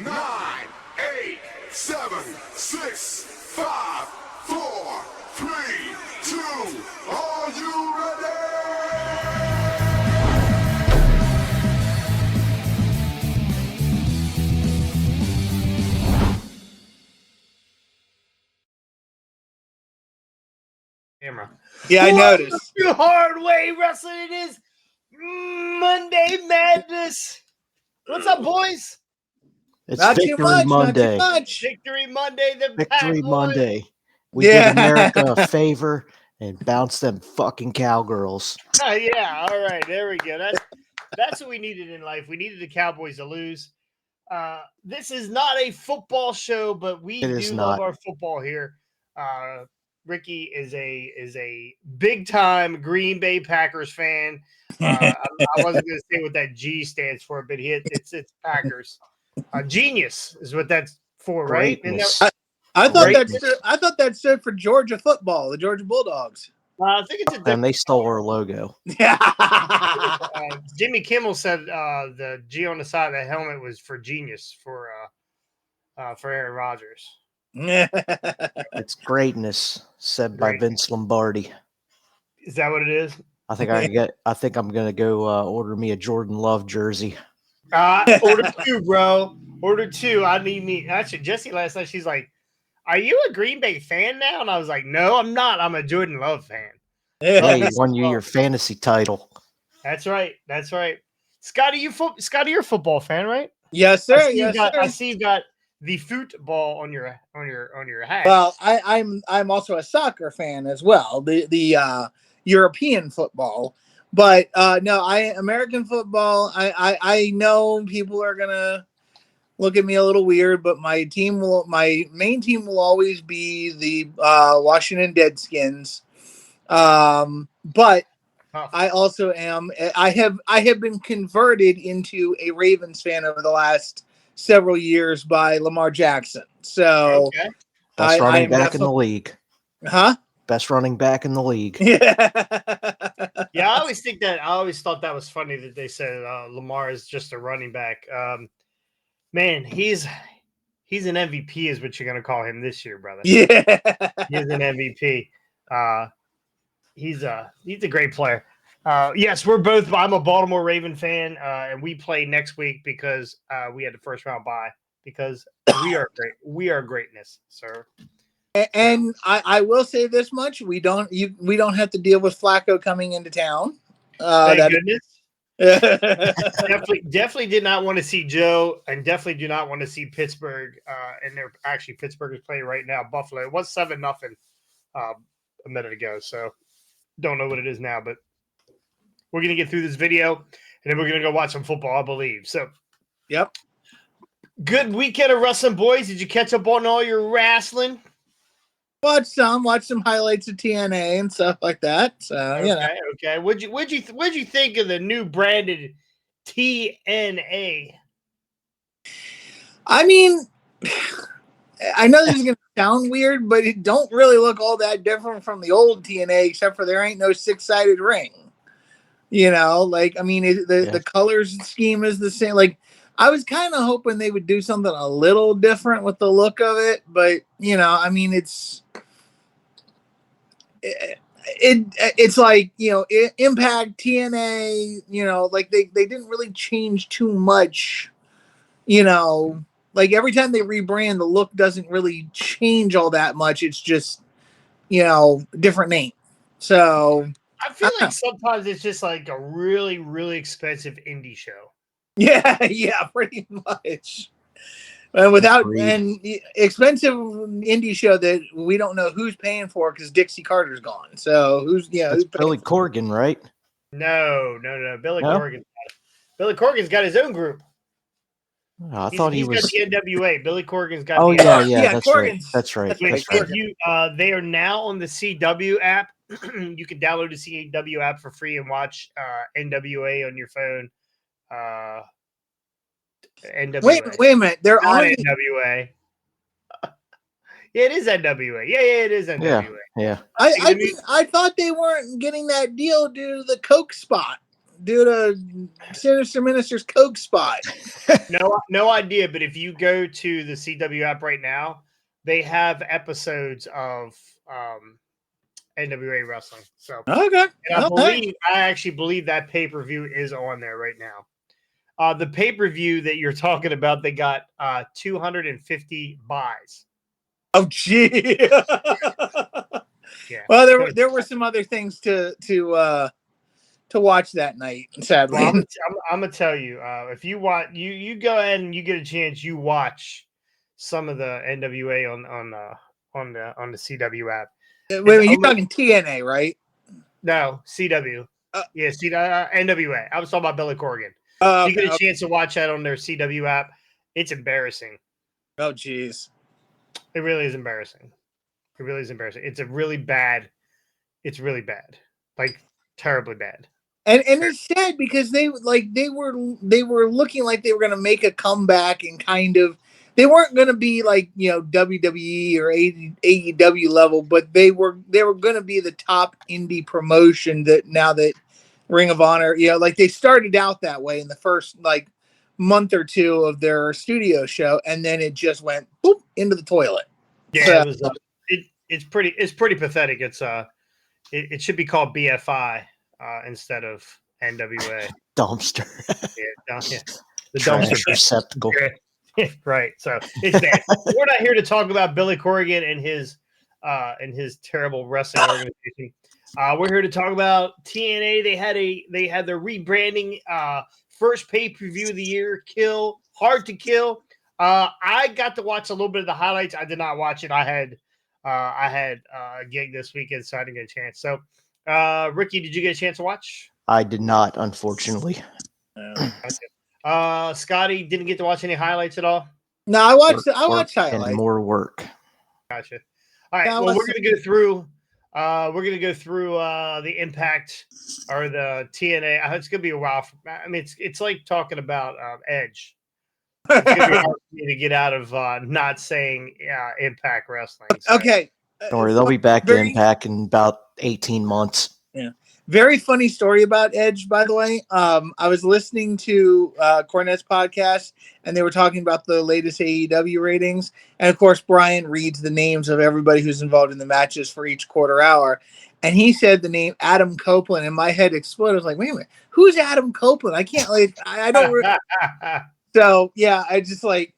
nine, eight, seven, six, five, four, three, two. Are you ready? Camera. Yeah, I noticed. The hard way wrestling it is Monday Madness. What's up, boys? It's Not too Victory much, Monday. not too much. Victory Monday, the Victory Pack Boys. Monday. We Yeah. did America a favor and bounced them fucking cowgirls. Yeah, all right, there we go. That's what we needed in life. We needed the Cowboys to lose. This is not a football show, but we It do is love not. our football here. Ricky is a big time Green Bay Packers fan. I wasn't going to say what that G stands for, but it's Packers. Genius is what that's for, right? Greatness. I thought Greatness. that stood for Georgia football, the Georgia Bulldogs. I think it's a And different. they stole our logo. Yeah. Jimmy Kimmel said the G on the side of the helmet was for genius for Aaron Rodgers. It's greatness, said by Vince Lombardi. Is that what it is? I think I'm gonna go order me a Jordan Love jersey. Order two, bro. Order two. I need me. Actually, Jesse last night, she's like, "Are you a Green Bay fan now?" And I was like, "No, I'm not. I'm a Jordan Love fan." Yeah, you won you your fantasy title. That's right. That's right. Scotty, you're a football fan, right? Yes, sir. I see you got the football on your hat. Well, I'm also a soccer fan as well. The European football, but no, American football. I know people are gonna look at me a little weird, but my main team will always be the Washington Deadskins. But I also I have been converted into a Ravens fan over the last several years by Lamar Jackson. So Best running back in the league. Huh? Best running back in the league. Yeah. Yeah, I always thought that was funny that they said Lamar is just a running back. Man, he's an MVP is what you're gonna call him this year, brother. Yeah. He's an MVP. He's a great player. Yes, I'm a Baltimore Raven fan, and we play next week because we had the first round bye because we are great. We are greatness, sir. And I will say this much: we don't have to deal with Flacco coming into town. Thank goodness. definitely did not want to see Joe, and definitely do not want to see Pittsburgh. And they're actually Pittsburgh is playing right now. Buffalo. It was 7-0 a minute ago, so don't know what it is now, but we're gonna get through this video, and then we're gonna go watch some football, I believe. So, yep. Good weekend of wrestling, boys. Did you catch up on all your wrestling? Watch some highlights of TNA and stuff like that. So okay. What'd you think of the new branded TNA? I mean, I know this is gonna sound weird, but it don't really look all that different from the old TNA, except for there ain't no 6-sided ring. The colors scheme is the same. Like, I was kind of hoping they would do something a little different with the look of it, but it's like, Impact, TNA, like they didn't really change too much, like every time they rebrand, the look doesn't really change all that much. It's just, different name. So I feel like sometimes it's just like a really, really expensive indie show. Yeah, pretty much. And expensive indie show that we don't know who's paying for because Dixie Carter's gone. So who's Billy Corgan, right? No. Billy Corgan's got his own group. I thought he was got the NWA. Billy Corgan's got. Oh yeah, that's Corgan's, right. That's right. They are now on the CW app. You can download the CW app for free and watch NWA on your phone. NWA. Wait a minute. They're not on NWA. Yeah, it is NWA. Yeah, it is NWA. Yeah. I thought they weren't getting that deal due to the Coke spot due to Sinister Minister's Coke spot? No idea. But if you go to the CW app right now, they have episodes of NWA wrestling. So, Okay. and All right. I actually believe that pay-per-view is on there right now. The pay-per-view that you're talking about, they got 250 buys. Oh, gee. Yeah. Well, there were some other things to watch that night. Sadly, Well, I'm gonna tell you, if you watch, you go ahead and you get a chance, you watch some of the NWA on the CW app. wait, you're talking TNA, right? No, CW. Yeah, NWA. I was talking about Billy Corgan. Okay, You get a chance to watch that on their CW app. It's embarrassing. Oh, jeez. It really is embarrassing. It really is embarrassing. It's really bad, like terribly bad. And it's sad because they were looking like they were going to make a comeback and kind of they weren't going to be like WWE or AEW level, but they were going to be the top indie promotion that now that Ring of Honor, like they started out that way in the first like month or two of their studio show, and then it just went boop into the toilet. Yeah, So, it was. It's pretty pathetic. It's it should be called BFI instead of NWA. Dumpster. Yeah, the Trash dumpster receptacle. Yeah. Right. So it's bad. We're not here to talk about Billy Corgan and his terrible wrestling organization. We're here to talk about TNA. They had their rebranding first pay-per-view of the year, Hard to Kill. I got to watch a little bit of the highlights. I did not watch it. I had a gig this weekend, so I didn't get a chance. So, Ricky, did you get a chance to watch? I did not, unfortunately. Scotty didn't get to watch any highlights at all. No, I watched Work highlights. and more work. Gotcha. All right. Yeah, Well, we're gonna go through. The Impact or the TNA. It's gonna be a while. I mean, it's like talking about Edge. It's gonna be hard for me to get out of not saying Impact Wrestling. So. Okay. Don't worry, they'll be back to Impact in about 18 months. Yeah. Very funny story about Edge, by the way. I was listening to Cornette's podcast, and they were talking about the latest AEW ratings. And of course, Brian reads the names of everybody who's involved in the matches for each quarter hour. And he said the name Adam Copeland, and my head exploded. I was like, wait a minute, who's Adam Copeland? I can't, like, I don't. So, yeah, I just like.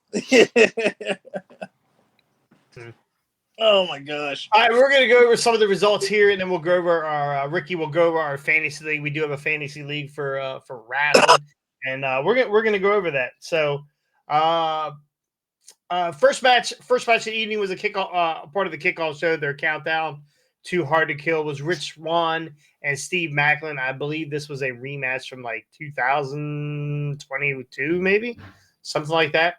Oh my gosh! All right, we're gonna go over some of the results here, and then we'll go over our Ricky will go over our fantasy league. We do have a fantasy league for wrestling, and we're gonna go over that. So, first match of the evening was a kickoff part of the kickoff show. Their countdown to Hard to Kill was Rich Swann and Steve Macklin. I believe this was a rematch from like 2022, maybe something like that.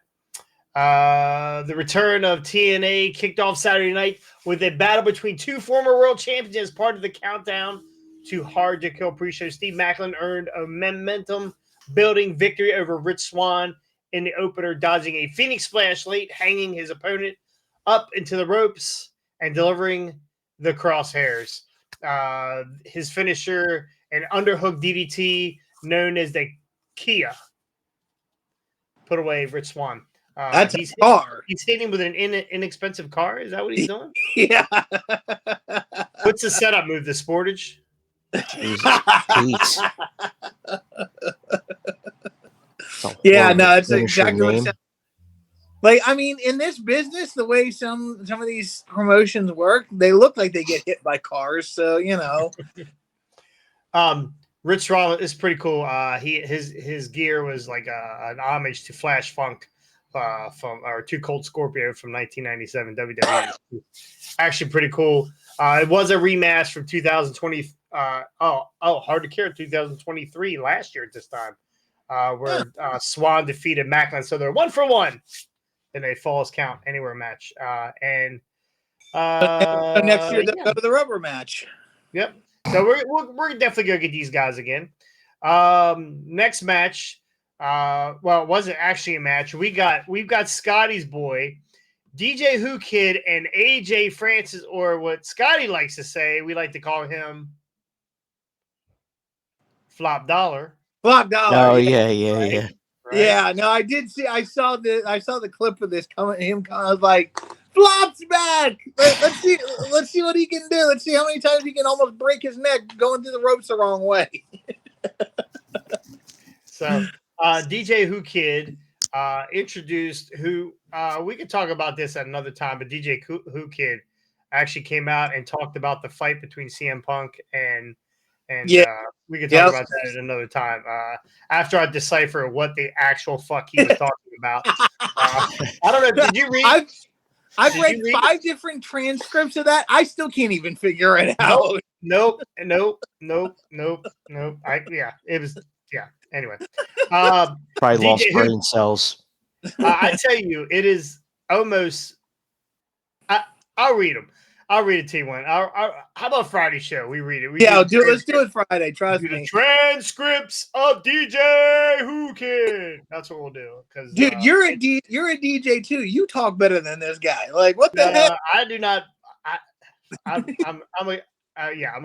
The return of TNA kicked off Saturday night with a battle between two former world champions as part of the countdown to Hard to Kill pre-show. Steve Macklin earned a momentum-building victory over Rich Swann in the opener, dodging a Phoenix Splash late, hanging his opponent up into the ropes and delivering the crosshairs. His finisher, an underhook DDT known as the Kia, put away Rich Swann. That's a car. He's hitting with an inexpensive car. Is that what he's doing? Yeah. What's the setup move? The Sportage? Jesus. Yeah, no, it's exactly what it sounds like. I mean, in this business, the way some of these promotions work, they look like they get hit by cars. So, Rich Swann is pretty cool. His gear was like an homage to Flash Funk. From Too Cold Scorpio from 1997 WWE. Actually pretty cool. It was a rematch from 2020. Hard to Kill 2023 last year at this time, where Swann defeated Macklin. So they're 1-for-1 in a Falls Count Anywhere match. Next year they'll go to the rubber match. Yep. So we're definitely gonna get these guys again. Next match. Well, it wasn't actually a match. We've got Scotty's boy, DJ Who Kid, and AJ Francis, or what Scotty likes to say, we like to call him Flop Dollar. Flop dollar. Oh yeah. yeah. Right? Yeah, no, I did see. I saw the clip of this coming. I was like, "Flop's back. Let's see. Let's see what he can do. Let's see how many times he can almost break his neck going through the ropes the wrong way." So, DJ Who Kid introduced who we could talk about this at another time, but DJ Who Kid actually came out and talked about the fight between CM Punk and Yeah. we could talk about that at another time. After I decipher what the actual fuck he was talking about. I don't know. Did you read? I've read 5 different transcripts of that. I still can't even figure it out. Nope. It was Anyway, Probably lost brain cells. I tell you, it is almost. I'll read them. I'll read it to you one. How about Friday show? We read it. Let's do it Friday. Trust me. The transcripts of DJ Who Kid. That's what we'll do. Because dude, you're a DJ too. You talk better than this guy. Like what the heck? I do not. I'm gonna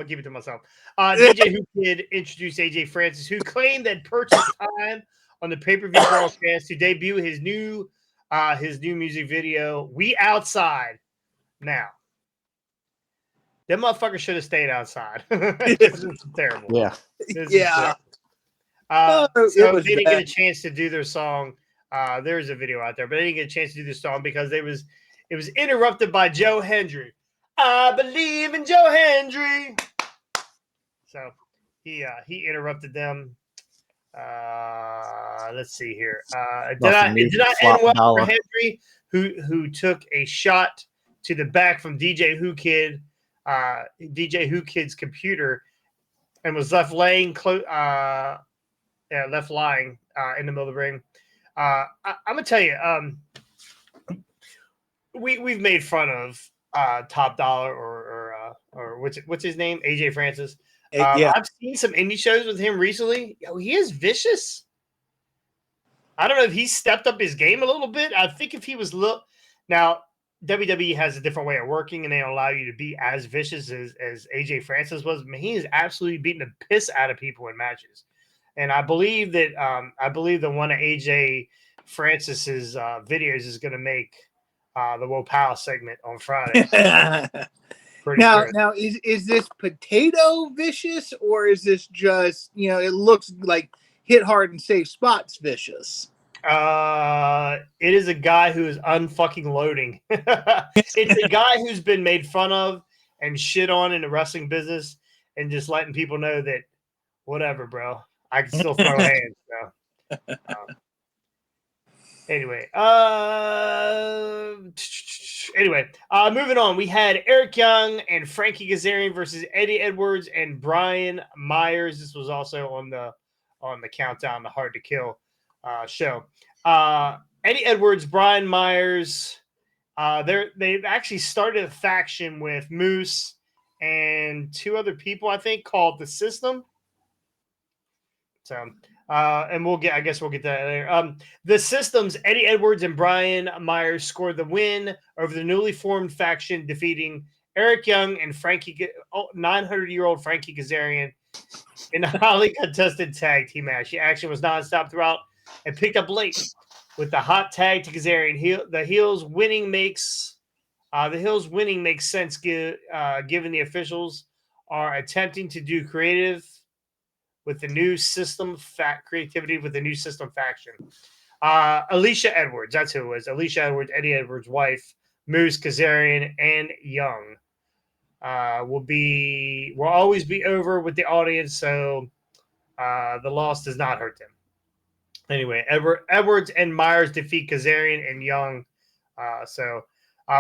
keep it to myself. DJ Who Kid introduced AJ Francis, who claimed that purchased time on the pay-per-view broadcast to debut his new music video, "We Outside." Now, that motherfucker should have stayed outside. This is terrible. Yeah. So they didn't get a chance to do their song. There's a video out there, but they didn't get a chance to do the song because it was interrupted by Joe Hendry. I believe in Joe Hendry. So he interrupted them. Let's see here. Did I end well for Hendry, who took a shot to the back from DJ Who Kid, DJ Who Kid's computer, and was left lying in the middle of the ring. I'm gonna tell you, we've made fun of Top Dollar or what's his name, AJ Francis. I've seen some indie shows with him recently. Yo, he is vicious. I don't know if he stepped up his game a little bit. I think if he was now, WWE has a different way of working, and they don't allow you to be as vicious as AJ Francis was. Man, he is absolutely beating the piss out of people in matches, and I believe that one of AJ Francis's videos is going to make the Will Powell segment on Friday. Now is this potato vicious, or is this just, it looks like hit hard and safe spots vicious? It is a guy who is unfucking loading. It's a guy who's been made fun of and shit on in the wrestling business, and just letting people know that whatever, bro, I can still throw hands. So. Anyway, moving on. We had Eric Young and Frankie Kazarian versus Eddie Edwards and Brian Myers. This was also on the Countdown, the Hard to Kill show. Eddie Edwards, Brian Myers. They've actually started a faction with Moose and 2 other people, I think, called The System. So. And we'll get to that later. The System's Eddie Edwards and Brian Myers scored the win over the newly formed faction, defeating Eric Young and 900-year-old Frankie Kazarian in a highly contested tag team match. The action was nonstop throughout and picked up late with the hot tag to Kazarian. The heels winning makes sense given the officials are attempting to do creativity with the new system faction. Alicia Edwards, that's who it was. Alicia Edwards, Eddie Edwards' wife, Moose, Kazarian, and Young will always be over with the audience, so the loss does not hurt them. Anyway, Edwards and Myers defeat Kazarian and Young. So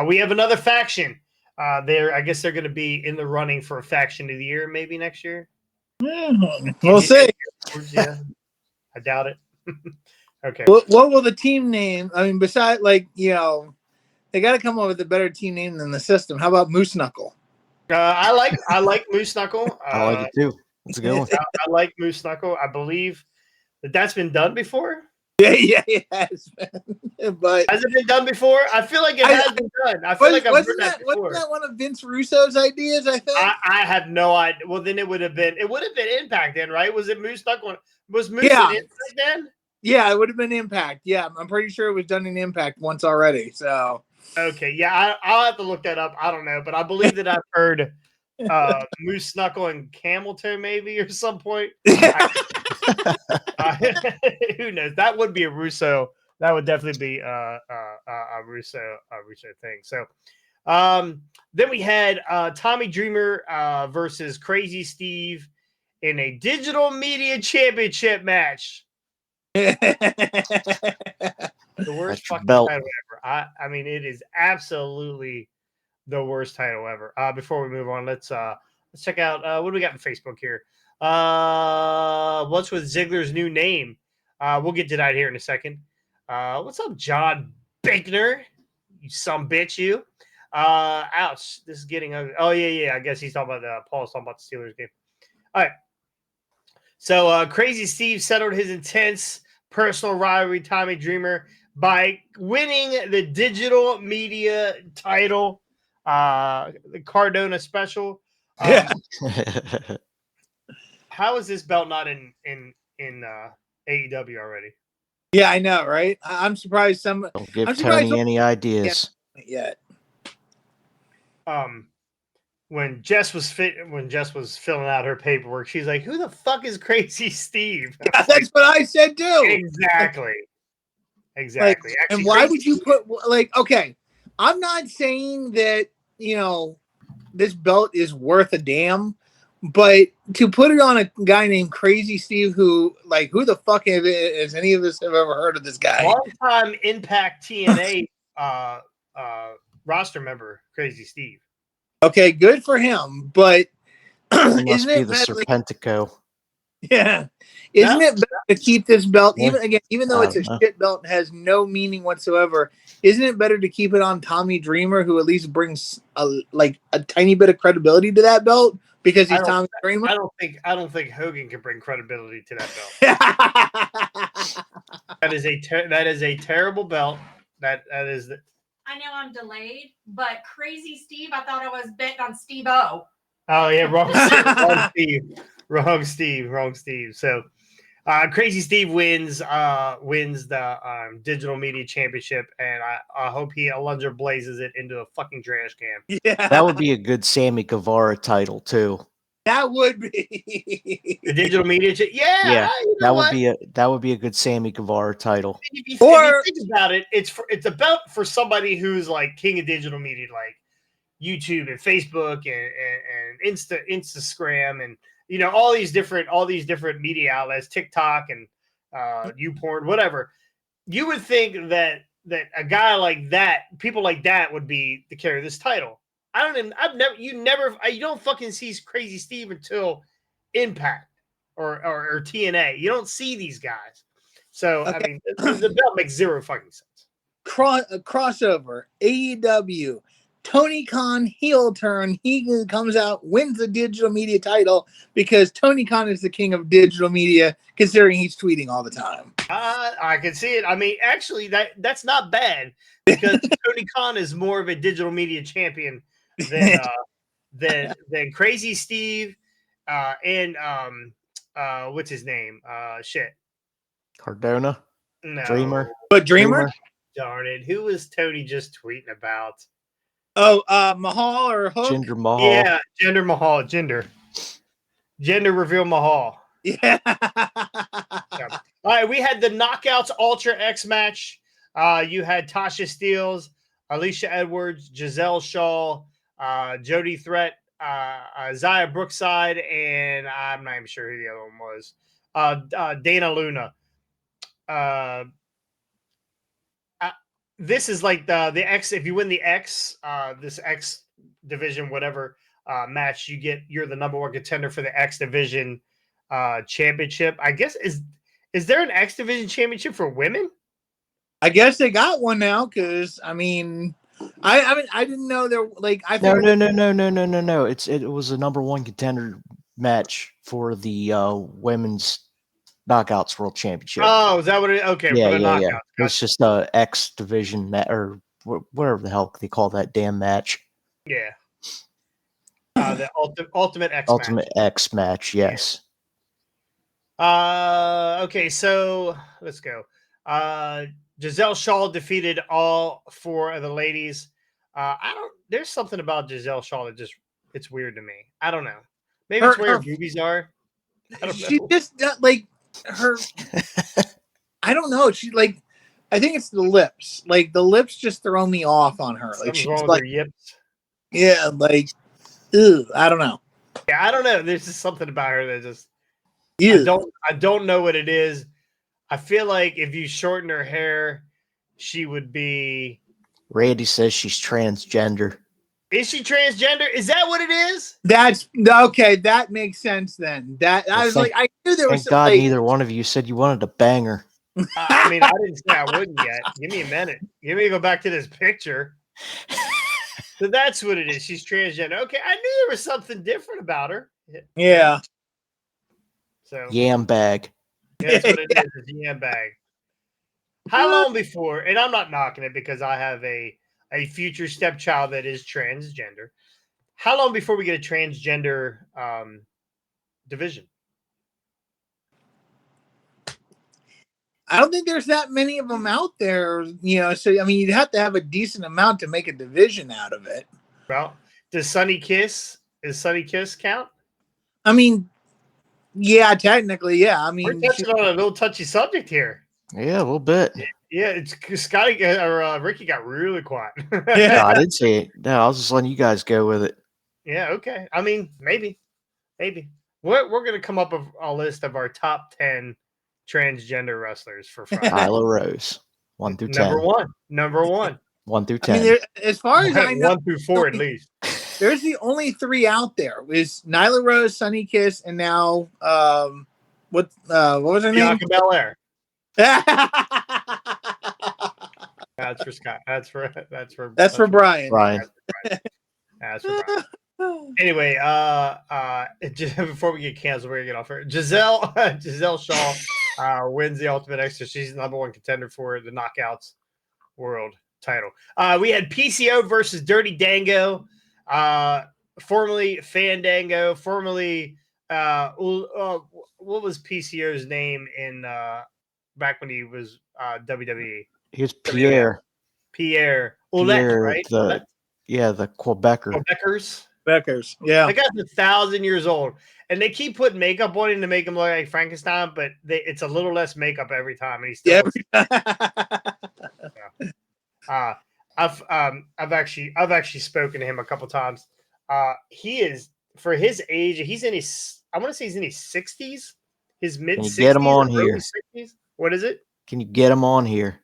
we have another faction. I guess they're going to be in the running for a faction of the year, maybe next year. We'll see. Yeah, I doubt it. Okay. What will the team name? I mean, besides, they got to come up with a better team name than The System. How about Moose Knuckle? I like Moose Knuckle. I like it too. It's a good one. I like Moose Knuckle. I believe that's been done before. Yeah, it has been. But Has it been done before? I feel like it has been done. I feel like I've heard that before. wasn't that one of Vince Russo's ideas? I think. I have no idea. Well, then it would have been Impact then, right? Was it Moose stuck on? Was Moose Yeah. in Impact then? Yeah, it would have been Impact. Yeah, I'm pretty sure it was done in Impact once already. So Okay, yeah, I'll have to look that up. I don't know, but I believe that I've heard Moose snuck on Camel Toe maybe or some point. Who knows? That would be a Russo. That would definitely be a Russo thing. So then we had Tommy Dreamer versus Crazy Steve in a digital media championship match. The worst fucking title ever. I mean, it is absolutely the worst title ever. Before we move on, let's check out what do we got in Facebook here. What's with Ziggler's new name? We'll get to that here in a second. What's up, John Bickner? You some bitch, you. Ouch. This is getting ugly. Oh, yeah. I guess he's talking about Paul's talking about the Steelers game. All right. So Crazy Steve settled his intense personal rivalry, Tommy Dreamer, by winning the digital media title, the Cardona special. How is this belt not in AEW already? Yeah, I know, right? I'm surprised some. Don't give Tony any ideas yet. When Jess was filling out her paperwork, she's like, "Who the fuck is Crazy Steve?" Yeah, that's what I said too. Exactly. Like, Actually, and why would you put like? Okay, I'm not saying that this belt is worth a damn, but to put it on a guy named Crazy Steve, who the fuck has any of us have ever heard of this guy? Long-time Impact TNA roster member, Crazy Steve. Okay, good for him, but it must be the Serpentico. Yeah, isn't it better to keep this belt even though it's a shit belt and has no meaning whatsoever? Isn't it better to keep it on Tommy Dreamer, who at least brings a tiny bit of credibility to that belt because he's Tommy Dreamer? I don't think Hogan can bring credibility to that belt. That is a terrible belt. That is. I know I'm delayed, but Crazy Steve, I thought I was betting on Steve-O. Oh yeah, wrong Steve. So, Crazy Steve wins the digital media championship, and I hope he Alundra blazes it into a fucking trash can. Yeah, that would be a good Sammy Guevara title too. That would be the digital media. Yeah, that would be a good Sammy Guevara title. If you think about it, it's a belt for somebody who's like king of digital media, like YouTube and Facebook and Instagram and all these different media outlets, TikTok and YouPorn, whatever. You would think that a guy like that, people like that, would be to carry this title. You don't fucking see Crazy Steve until Impact or TNA. You don't see these guys. So okay. I mean, the belt makes zero fucking sense. Crossover, AEW. Tony Khan heel turn. He comes out, wins the digital media title because Tony Khan is the king of digital media, considering he's tweeting all the time. I can see it. I mean, actually, that's not bad because Tony Khan is more of a digital media champion than Crazy Steve and what's his name? Cardona. No, Dreamer. But Dreamer. Darn it! Who was Tony just tweeting about? Oh, Mahal or Hook? Jinder Mahal. Yeah, Jinder Mahal. Gender reveal Mahal. Yeah. All right, we had the Knockouts Ultra X match. You had Tasha Steelz, Alicia Edwards, Giselle Shaw, Jody Threat, Zaya Brookside, and I'm not even sure who the other one was. Dana Luna. This is like the X. If you win the X, this X division, whatever match, you're the number one contender for the X division championship. I guess is there an X division championship for women? I guess they got one now because I mean, I didn't know there No. It was a number one contender match for the women's Knockouts World Championship. Oh, is that what it? Okay, yeah, for the yeah, knockout. yeah. Gotcha. It's just a X division or whatever the hell they call that damn match. Yeah. The ultimate X Ultimate match. X match. Yes. Okay, so let's go. Giselle Shaw defeated all 4 of the ladies. I don't. There's something about Giselle Shaw that just it's weird to me. I don't know. Maybe it's where her boobies are. I don't She know. just like her. I don't know. She like. I think it's the lips. Like the lips just throw me off on her. Like Something's she's wrong with like, her yips. yeah, like, ew, I don't know. Yeah, I don't know. There's just something about her that just Ew. I don't know what it is. I feel like if you shorten her hair, she would be. Randy says she's transgender. Is she transgender? Is that what it is? That's okay. That makes sense then. That I was like, I knew there was Thank God like, neither one of you said you wanted to bang her. I mean, I didn't say I wouldn't yet. Give me a minute. Give me to go back to this picture. So that's what it is. She's transgender. Okay, I knew there was something different about her. yeah. So Yam bag. that's what it is. It's a yam bag. How long before? And I'm not knocking it because I have a future stepchild that is transgender. How long before we get a transgender division? I don't think there's that many of them out there, you know. So I mean, you'd have to have a decent amount to make a division out of it. Well, does Sunny Kiss count? I mean, yeah, technically, yeah. I We're mean, touching on a little touchy subject here. Yeah, a little bit. Yeah, it's Scotty or Ricky got really quiet. Yeah. No, I didn't say it. No, I was just letting you guys go with it. Yeah, okay. I mean, maybe. We're gonna come up with a list of our top 10 transgender wrestlers for Friday. Nyla Rose, 1 through 10. Number one. 1 through I 10. mean, as far as I know, 1 through 4 at least. there's the only 3 out there is Nyla Rose, Sunny Kiss, and now what was her name? Bianca Belair. That's for Scott. That's for Brian. Brian. That's for Brian. Anyway, before we get canceled, we're gonna get off her. Giselle Shaw wins the Ultimate X. She's the #1 contender for the Knockouts World title. We had PCO versus Dirty Dango, formerly Fandango, formerly what was PCO's name in back when he was WWE? He was Pierre. Pierre Ouellette, right? The Quebecer. Beckers, yeah. That guy's 1,000 years old, and they keep putting makeup on him to make him look like Frankenstein, but it's a little less makeup every time, and he's still. Yeah. I've actually spoken to him a couple times. He is, for his age, he's in his. I want to say he's in his 60s, his mid 60s. Get him on here. 60s. What is it? Can you get him on here?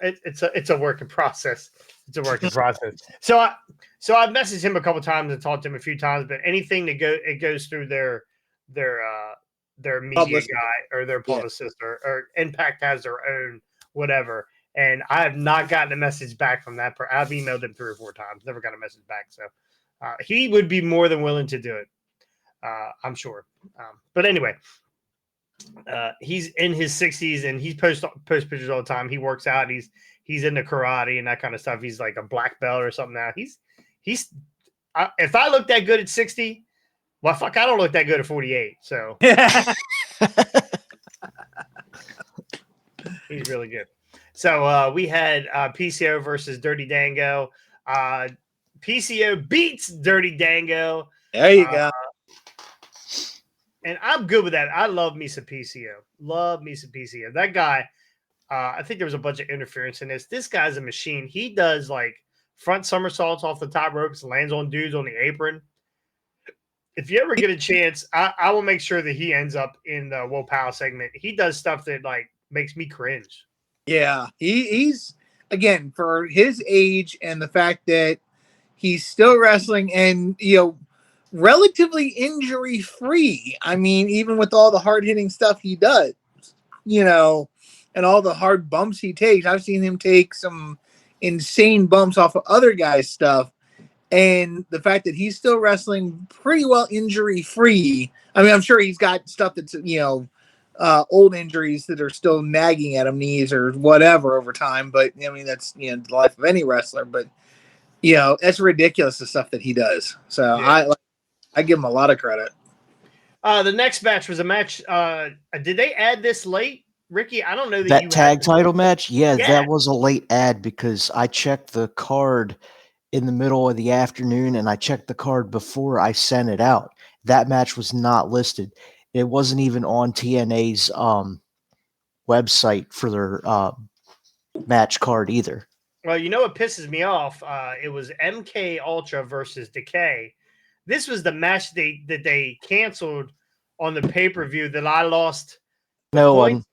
It's a work in process. It's a work in process. So I've messaged him a couple times and talked to him a few times, but anything that goes through their media Publicist. guy or their publicist or Impact has their own whatever. And I have not gotten a message back from that. I've emailed him 3 or 4 times, never got a message back. So he would be more than willing to do it. I'm sure. But anyway, he's in his 60s and he posts pictures all the time. He works out. He's into karate and that kind of stuff. He's like a black belt or something now. He's if I look that good at 60, well, fuck, I don't look that good at 48. So he's really good. So we had PCO versus Dirty Dango. PCO beats Dirty Dango. There you go. And I'm good with that. I love me some PCO. Love me some PCO. That guy, I think there was a bunch of interference in this. This guy's a machine. He does like front somersaults off the top ropes, lands on dudes on the apron. If you ever get a chance, I will make sure that he ends up in the Will Powell segment. He does stuff that like makes me cringe. Yeah, he's again for his age and the fact that he's still wrestling and relatively injury free. I mean, even with all the hard hitting stuff he does, and all the hard bumps he takes. I've seen him take some insane bumps off of other guys' stuff, and the fact that he's still wrestling pretty well injury free. I mean, I'm sure he's got stuff that's old injuries that are still nagging at him, knees or whatever over time. But I mean, that's the life of any wrestler. But that's ridiculous, the stuff that he does. So Yeah. I give him a lot of credit. The next match was a match. Did they add this late, Ricky? I don't know that That you tag had. title match, yeah, Yeah. that was a late ad because I checked the card in the middle of the afternoon and I checked the card before I sent it out. That match was not listed. It wasn't even on TNA's website for their match card either. Well, you know what pisses me off? It was MK Ultra versus Decay. This was the match that they canceled on the pay-per-view that I lost the No points. one,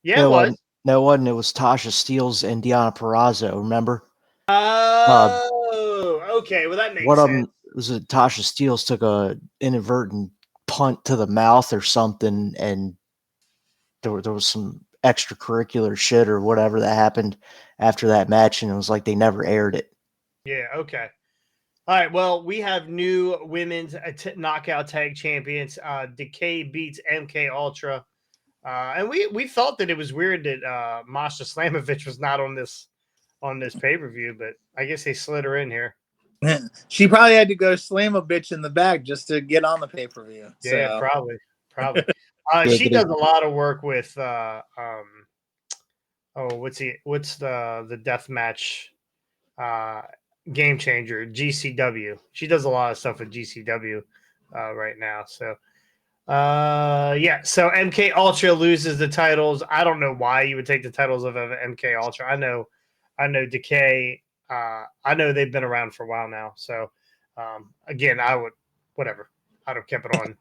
Yeah, it no was. one, no one. It was Tasha Steelz and Deonna Purrazzo. Remember? Okay. Well, that One makes of sense. them was Tasha Steelz took a inadvertent punt to the mouth or something, and there was some extracurricular shit or whatever that happened after that match, and it was like they never aired it. Yeah. Okay. All right. Well, we have new women's knockout tag champions. Decay beats MK Ultra, and we thought that it was weird that Masha Slamovich was not on this pay-per-view, but I guess they slid her in here. She probably had to go slam a bitch in the back just to get on the pay-per-view. Yeah, So. probably. She Giggity. does a lot of work with what's the death match game changer, GCW. She does a lot of stuff with GCW right now. So so MK Ultra loses the titles. I don't know why you would take the titles of MK Ultra. I know Decay. I know they've been around for a while now. So again, I would whatever. I'd have kept it on.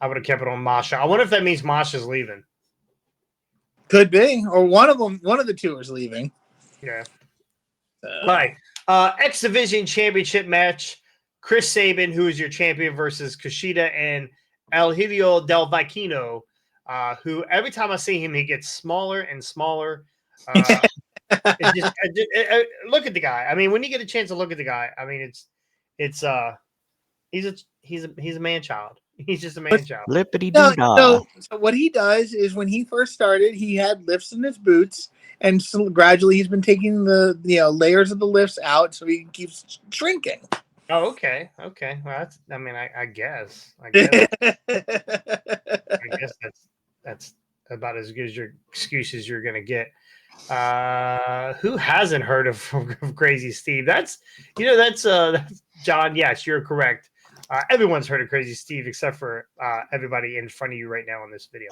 I would have kept it on Masha. I wonder if that means Masha's leaving. Could be, or one of the two is leaving. Yeah. All right. X Division Championship match. Chris Sabin, who is your champion, versus Kushida and El Hijo del Vikingo, who every time I see him, he gets smaller and smaller. Look at the guy. I mean, when you get a chance to look at the guy, I mean, he's a man child. He's just a man child. Lippity No, doo dah. so what he does is when he first started, he had lifts in his boots, and so gradually he's been taking the layers of the lifts out, so he keeps shrinking. Oh, okay. Okay. Well, that's. I mean, I guess. I guess that's about as good as your excuses you're gonna get. Who hasn't heard of Crazy Steve? That's John. Yes, you're correct. Everyone's heard of Crazy Steve except for everybody in front of you right now on this video.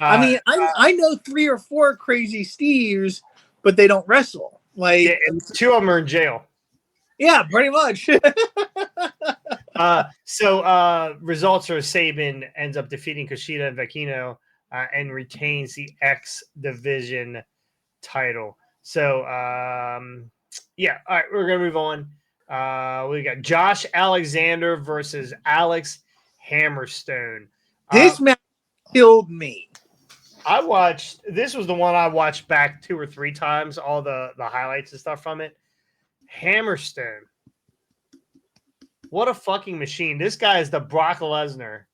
I mean, I know 3 or 4 Crazy Steves, but they don't wrestle. Like, and 2 of them are in jail. Yeah, pretty much. So results are Sabin ends up defeating Kushida and Vikingo and retains the X Division title. So, all right, we're going to move on. We got Josh Alexander versus Alex Hammerstone. This match killed me. This was the one I watched back 2 or 3 times, all the highlights and stuff from it. Hammerstone. What a fucking machine. This guy is the Brock Lesnar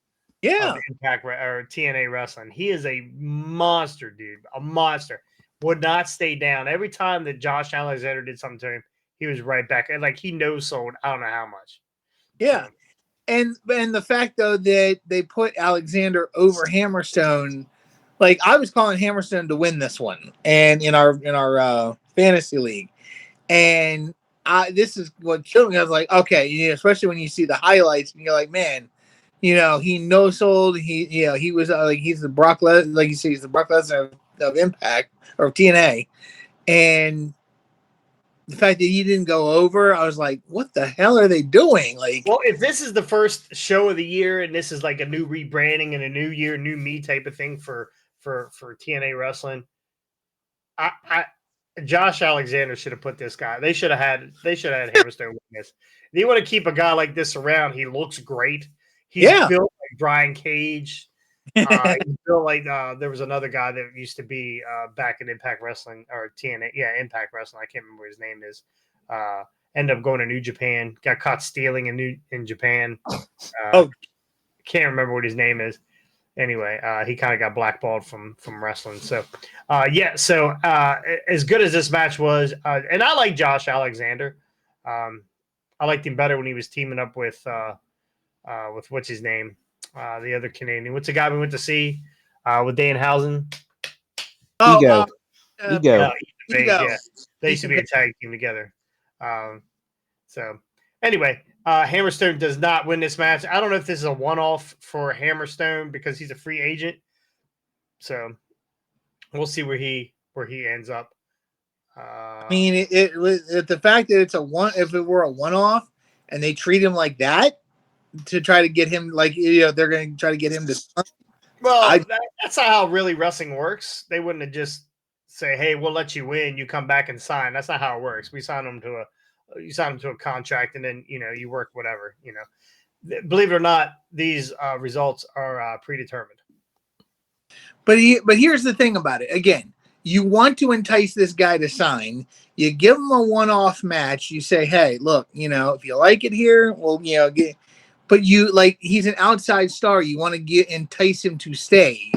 of Impact or TNA Wrestling. He is a monster, dude. A monster. Would not stay down. Every time that Josh Alexander did something to him, he was right back. And like he no-sold, I don't know how much. Yeah. And the fact though that they put Alexander over Hammerstone, like I was calling Hammerstone to win this one, and in our fantasy league, and this is what killed me. I was like, okay, especially when you see the highlights, and you're like, man, he no-sold. He was like he's the Brock Lesnar, like you see, he's the Brock Lesnar of Impact or TNA, and the fact that he didn't go over, I was like, what the hell are they doing? Like, well, if this is the first show of the year and this is like a new rebranding and a new year, new me type of thing for TNA Wrestling, Josh Alexander should have put this guy. They should have had Hammerstone win this. They want to keep a guy like this around. He looks great. He's built like Brian Cage. He's built like there was another guy that used to be back in Impact Wrestling or TNA. Yeah, Impact Wrestling. I can't remember what his name is. Ended up going to New Japan. Got caught stealing in Japan. Can't remember what his name is. anyway, he kind of got blackballed from wrestling. So, as good as this match was, and I like Josh Alexander. I liked him better when he was teaming up with what's his name, the other Canadian. What's the guy we went to see with Danhausen? Oh, Ego. Ego. Ethan Page, Ego. yeah, they used to be a tag team together. So anyway, Hammerstone does not win this match. I don't know if this is a one-off for Hammerstone because he's a free agent. So we'll see where he ends up. I mean, it was the fact that it's a one. If it were a one-off and they treat him like that to try to get him, like they're going to try to get him to. Well, that's not how really wrestling works. They wouldn't have just say, "Hey, we'll let you win. You come back and sign." That's not how it works. You sign them to a contract, and then you work whatever. Believe it or not, these results are predetermined. But here's the thing about it. Again, you want to entice this guy to sign. You give him a one-off match. You say, "Hey, look, if you like it here, well, get." But he's an outside star. You want to entice him to stay.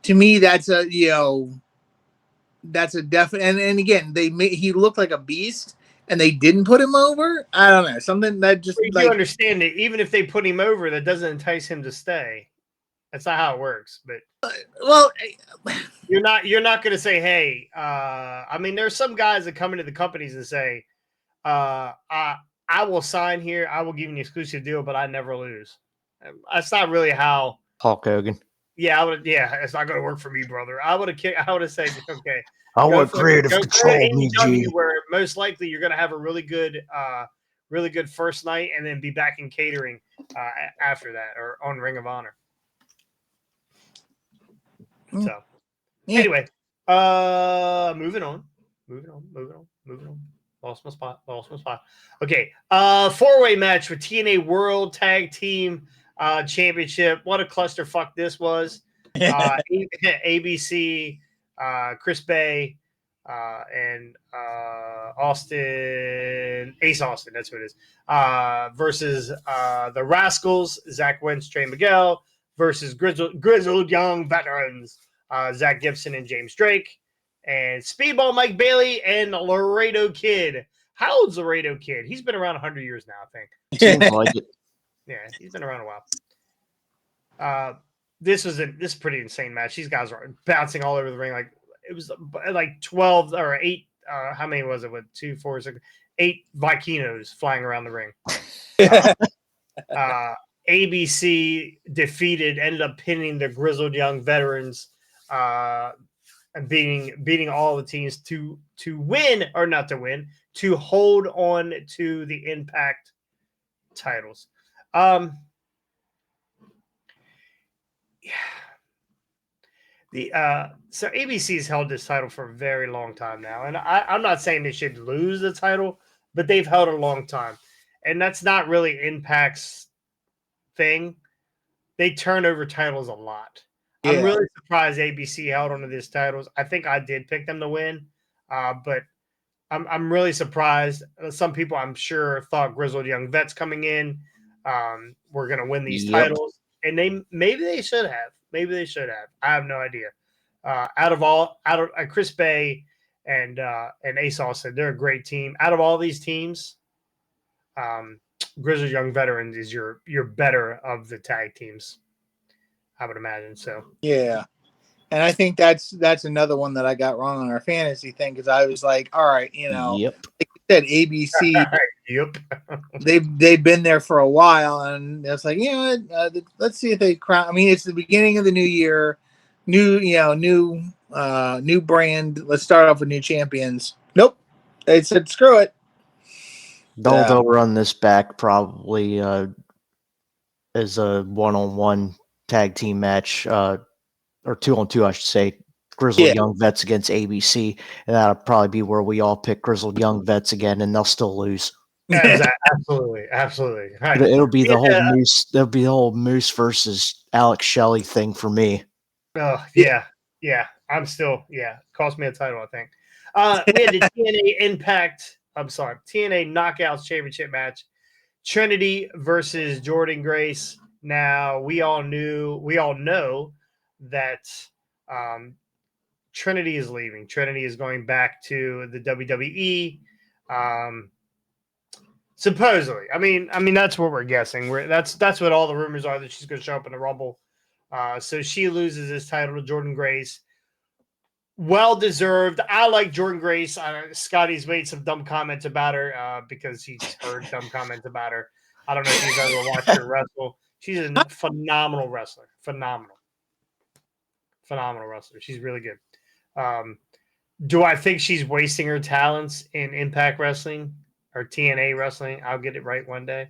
To me, that's a that's a definite. And again, he looked like a beast, and they didn't put him over. I don't know, something that just you understand that even if they put him over, that doesn't entice him to stay. That's not how it works. But well, you're not going to say, "Hey," I mean, there's some guys that come into the companies and say, I will sign here. I will give you an exclusive deal, but I never lose. That's not really how Hulk Hogan. Yeah, it's not going to work for me, brother. I would have said, okay. I want creative Go control, to me, G. where most likely you're going to have a really good first night, and then be back in catering after that, or on Ring of Honor. So, anyway, moving on. Lost my spot. Okay, 4-way match for TNA World Tag Team Championship. What a clusterfuck this was. ABC, Chris Bay, and Ace Austin, that's what it is, versus the Rascals, Zach Wentz, Trey Miguel, versus Grizzled Young Veterans, Zach Gibson and James Drake, and Speedball Mike Bailey and Laredo Kid. How old's Laredo Kid? He's been around 100 years now, I think. Seems like it. Yeah, he's been around a while. This is a pretty insane match. These guys are bouncing all over the ring. Like, it was like 12 or 8. How many was it? With 2, 4, 6, 8 Vikinos flying around the ring. ABC ended up pinning the Grizzled Young Veterans, and beating all the teams to win, or not to win, to hold on to the Impact titles. So ABC's held this title for a very long time now, and I'm not saying they should lose the title, but they've held it a long time, and that's not really Impact's thing. They turn over titles a lot. Yeah. I'm really surprised ABC held onto these titles. I think I did pick them to win, but I'm really surprised. Some people, I'm sure, thought Grizzled Young Vets coming in were going to win these titles, and maybe they should have. I have no idea. Out of Chris Bay and Ace Austin, they're a great team. Out of all these teams, Grizzled Young Veterans is your better of the tag teams, I would imagine. So yeah, and I think that's another one that I got wrong on our fantasy thing, because I was like, all right, like you said, ABC. Yep. they've been there for a while, and it's like, let's see if they crown. I mean, it's the beginning of the new year, new brand. Let's start off with new champions. Nope, they said screw it. They'll run this back probably as a one-on-one tag team match, or 2-on-2, I should say. Grizzled Young Vets against ABC, and that'll probably be where we all pick Grizzled Young Vets again, and they'll still lose. Absolutely. Right. It'll be the whole Moose. There'll be the whole Moose versus Alex Shelley thing for me. Oh yeah. I'm still cost me a title, I think. We had the TNA Knockouts Championship match. Trinity versus Jordan Grace. Now we all know that Trinity is leaving. Trinity is going back to the WWE. Supposedly, I mean that's what we're guessing. That's what all the rumors are, that she's going to show up in the Rumble. So she loses this title to Jordan Grace. Well deserved. I like Jordan Grace. Scotty's made some dumb comments about her because he's heard dumb comments about her. I don't know if you've ever watched her wrestle. She's a phenomenal wrestler. Phenomenal wrestler. She's really good. Do I think she's wasting her talents in Impact Wrestling or TNA Wrestling? I'll get it right one day.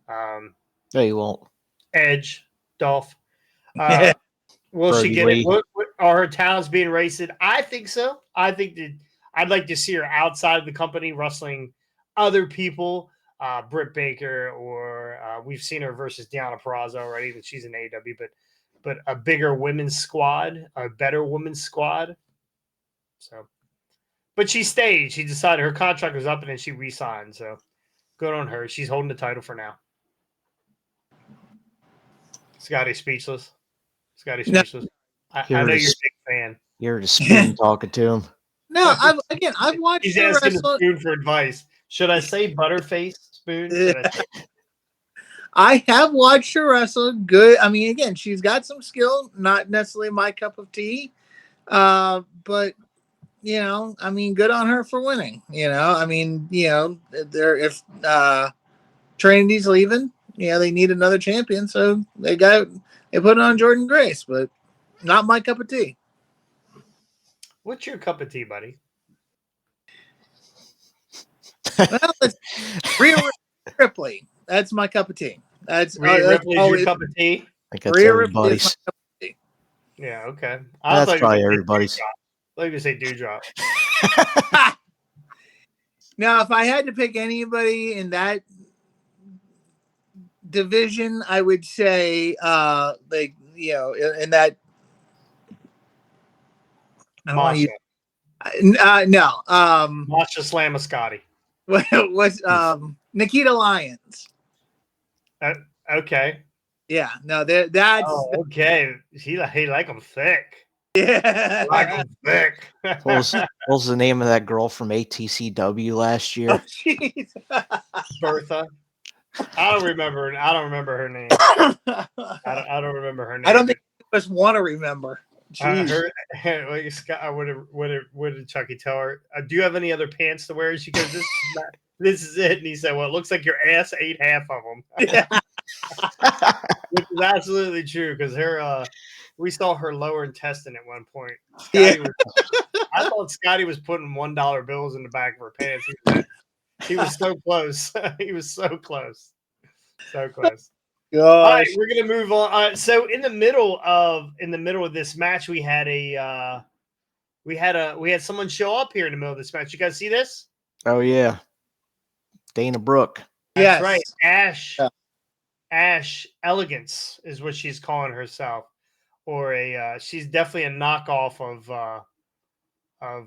No, you won't. Edge, Dolph. Will she get it? What are her talents being wasted? I think so. I think that I'd like to see her outside of the company wrestling other people, Britt Baker, or we've seen her versus Deonna Purrazzo already, that she's in AEW, but a bigger women's squad, a better women's squad. So, but she stayed. She decided her contract was up, and then she re-signed. So, good on her. She's holding the title for now. Scotty speechless. Scotty speechless. I know you're a big fan. You're just spoon talking to him. No, I've watched. He's her asking wrestle. Spoon for advice. Should I say Butterface, Spoon? I have watched her wrestle. Good. I mean, again, she's got some skill. Not necessarily my cup of tea, but I mean, good on her for winning. I mean, if Trinity's leaving, they need another champion, so they put on Jordan Grace, but not my cup of tea. What's your cup of tea, buddy? Well, it's Rhea Ripley. That's my cup of tea. Rhea Ripley's your cup of tea? I think that's everybody's. Yeah, okay. That's probably everybody's. Let me say Dewdrop. Now, if I had to pick anybody in that division, I would say, in that. Masha. No. Masha Slamascotti. Was Nikita Lyons. Okay. Yeah, no, that's okay. He like them thick. Yeah, like them thick. What was the name of that girl from ATCW last year? Oh, jeez. Bertha. I don't remember her name. I don't remember her name. I don't think I just want to remember. Scott, what did Chucky tell her? Do you have any other pants to wear? She goes, this is it. And he said, well, it looks like your ass ate half of them. Yeah. Which is absolutely true, because we saw her lower intestine at one point. I thought Scotty was putting $1 bills in the back of her pants. He was so close. He was so close. So close. Gosh. All right, we're gonna move on. So in the middle of this match, we had someone show up here in the middle of this match. You guys see this? Oh yeah, Dana Brooke. That's right. Ash Elegance is what she's calling herself, or she's definitely a knockoff of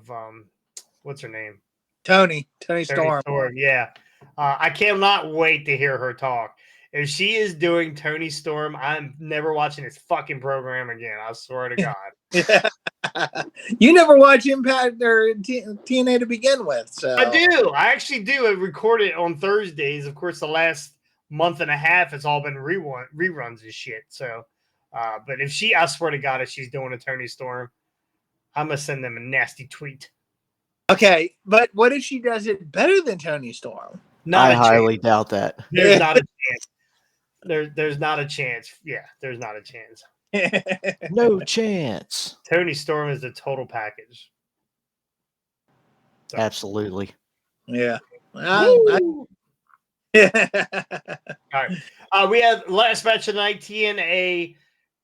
what's her name? Tony Storm. Yeah, I cannot wait to hear her talk. If she is doing Tony Storm, I'm never watching this fucking program again. I swear to God. Yeah. You never watch Impact or TNA to begin with, so I do. I actually do. I record it on Thursdays. Of course, the last month and a half it's all been reruns and shit. So, but I swear to God, if she's doing a Tony Storm, I'm gonna send them a nasty tweet. Okay, but what if she does it better than Tony Storm? I highly doubt that. There's not a chance. There's not a chance. Yeah, there's not a chance. No chance. Tony Storm is the total package. So. Absolutely. Yeah. All right. We have last match of the night,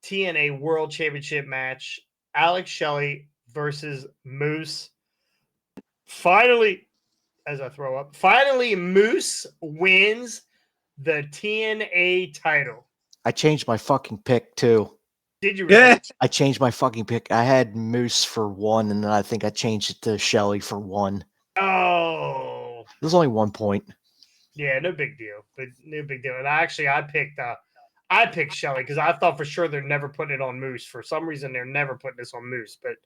TNA World Championship match. Alex Shelley versus Moose. Finally, Moose wins the TNA title. I changed my fucking pick too. Did you really? Yeah. I changed my fucking pick. I had Moose for 1, and then I think I changed it to Shelley for 1. Oh. There's only 1 point. Yeah, no big deal. But no big deal. And I picked I picked Shelly because I thought for sure they're never putting it on Moose. For some reason, they're never putting this on Moose. But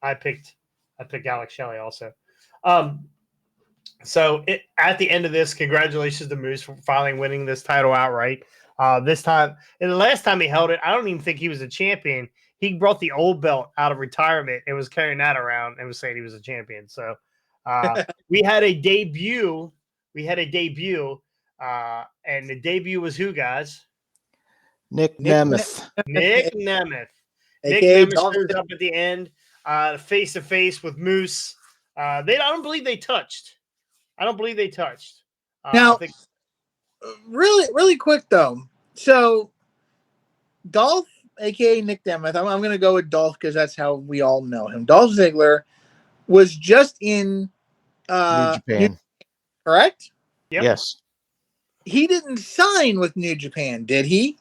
I picked Alex Shelley also. So at the end of this, congratulations to Moose for finally winning this title outright. This time, and the last time he held it, I don't even think he was a champion. He brought the old belt out of retirement and was carrying that around and was saying he was a champion. So we had a debut. And the debut was who, guys? Nick Nemeth. Nick Nemeth. Nick AKA Nemeth shows up at the end, face to face with Moose. I don't believe they touched. Now, I think really quick though. So, Dolph, aka Nick Nemeth, I'm going to go with Dolph because that's how we all know him. Dolph Ziggler was just in New Japan. correct? Yep. Yes. He didn't sign with New Japan, did he?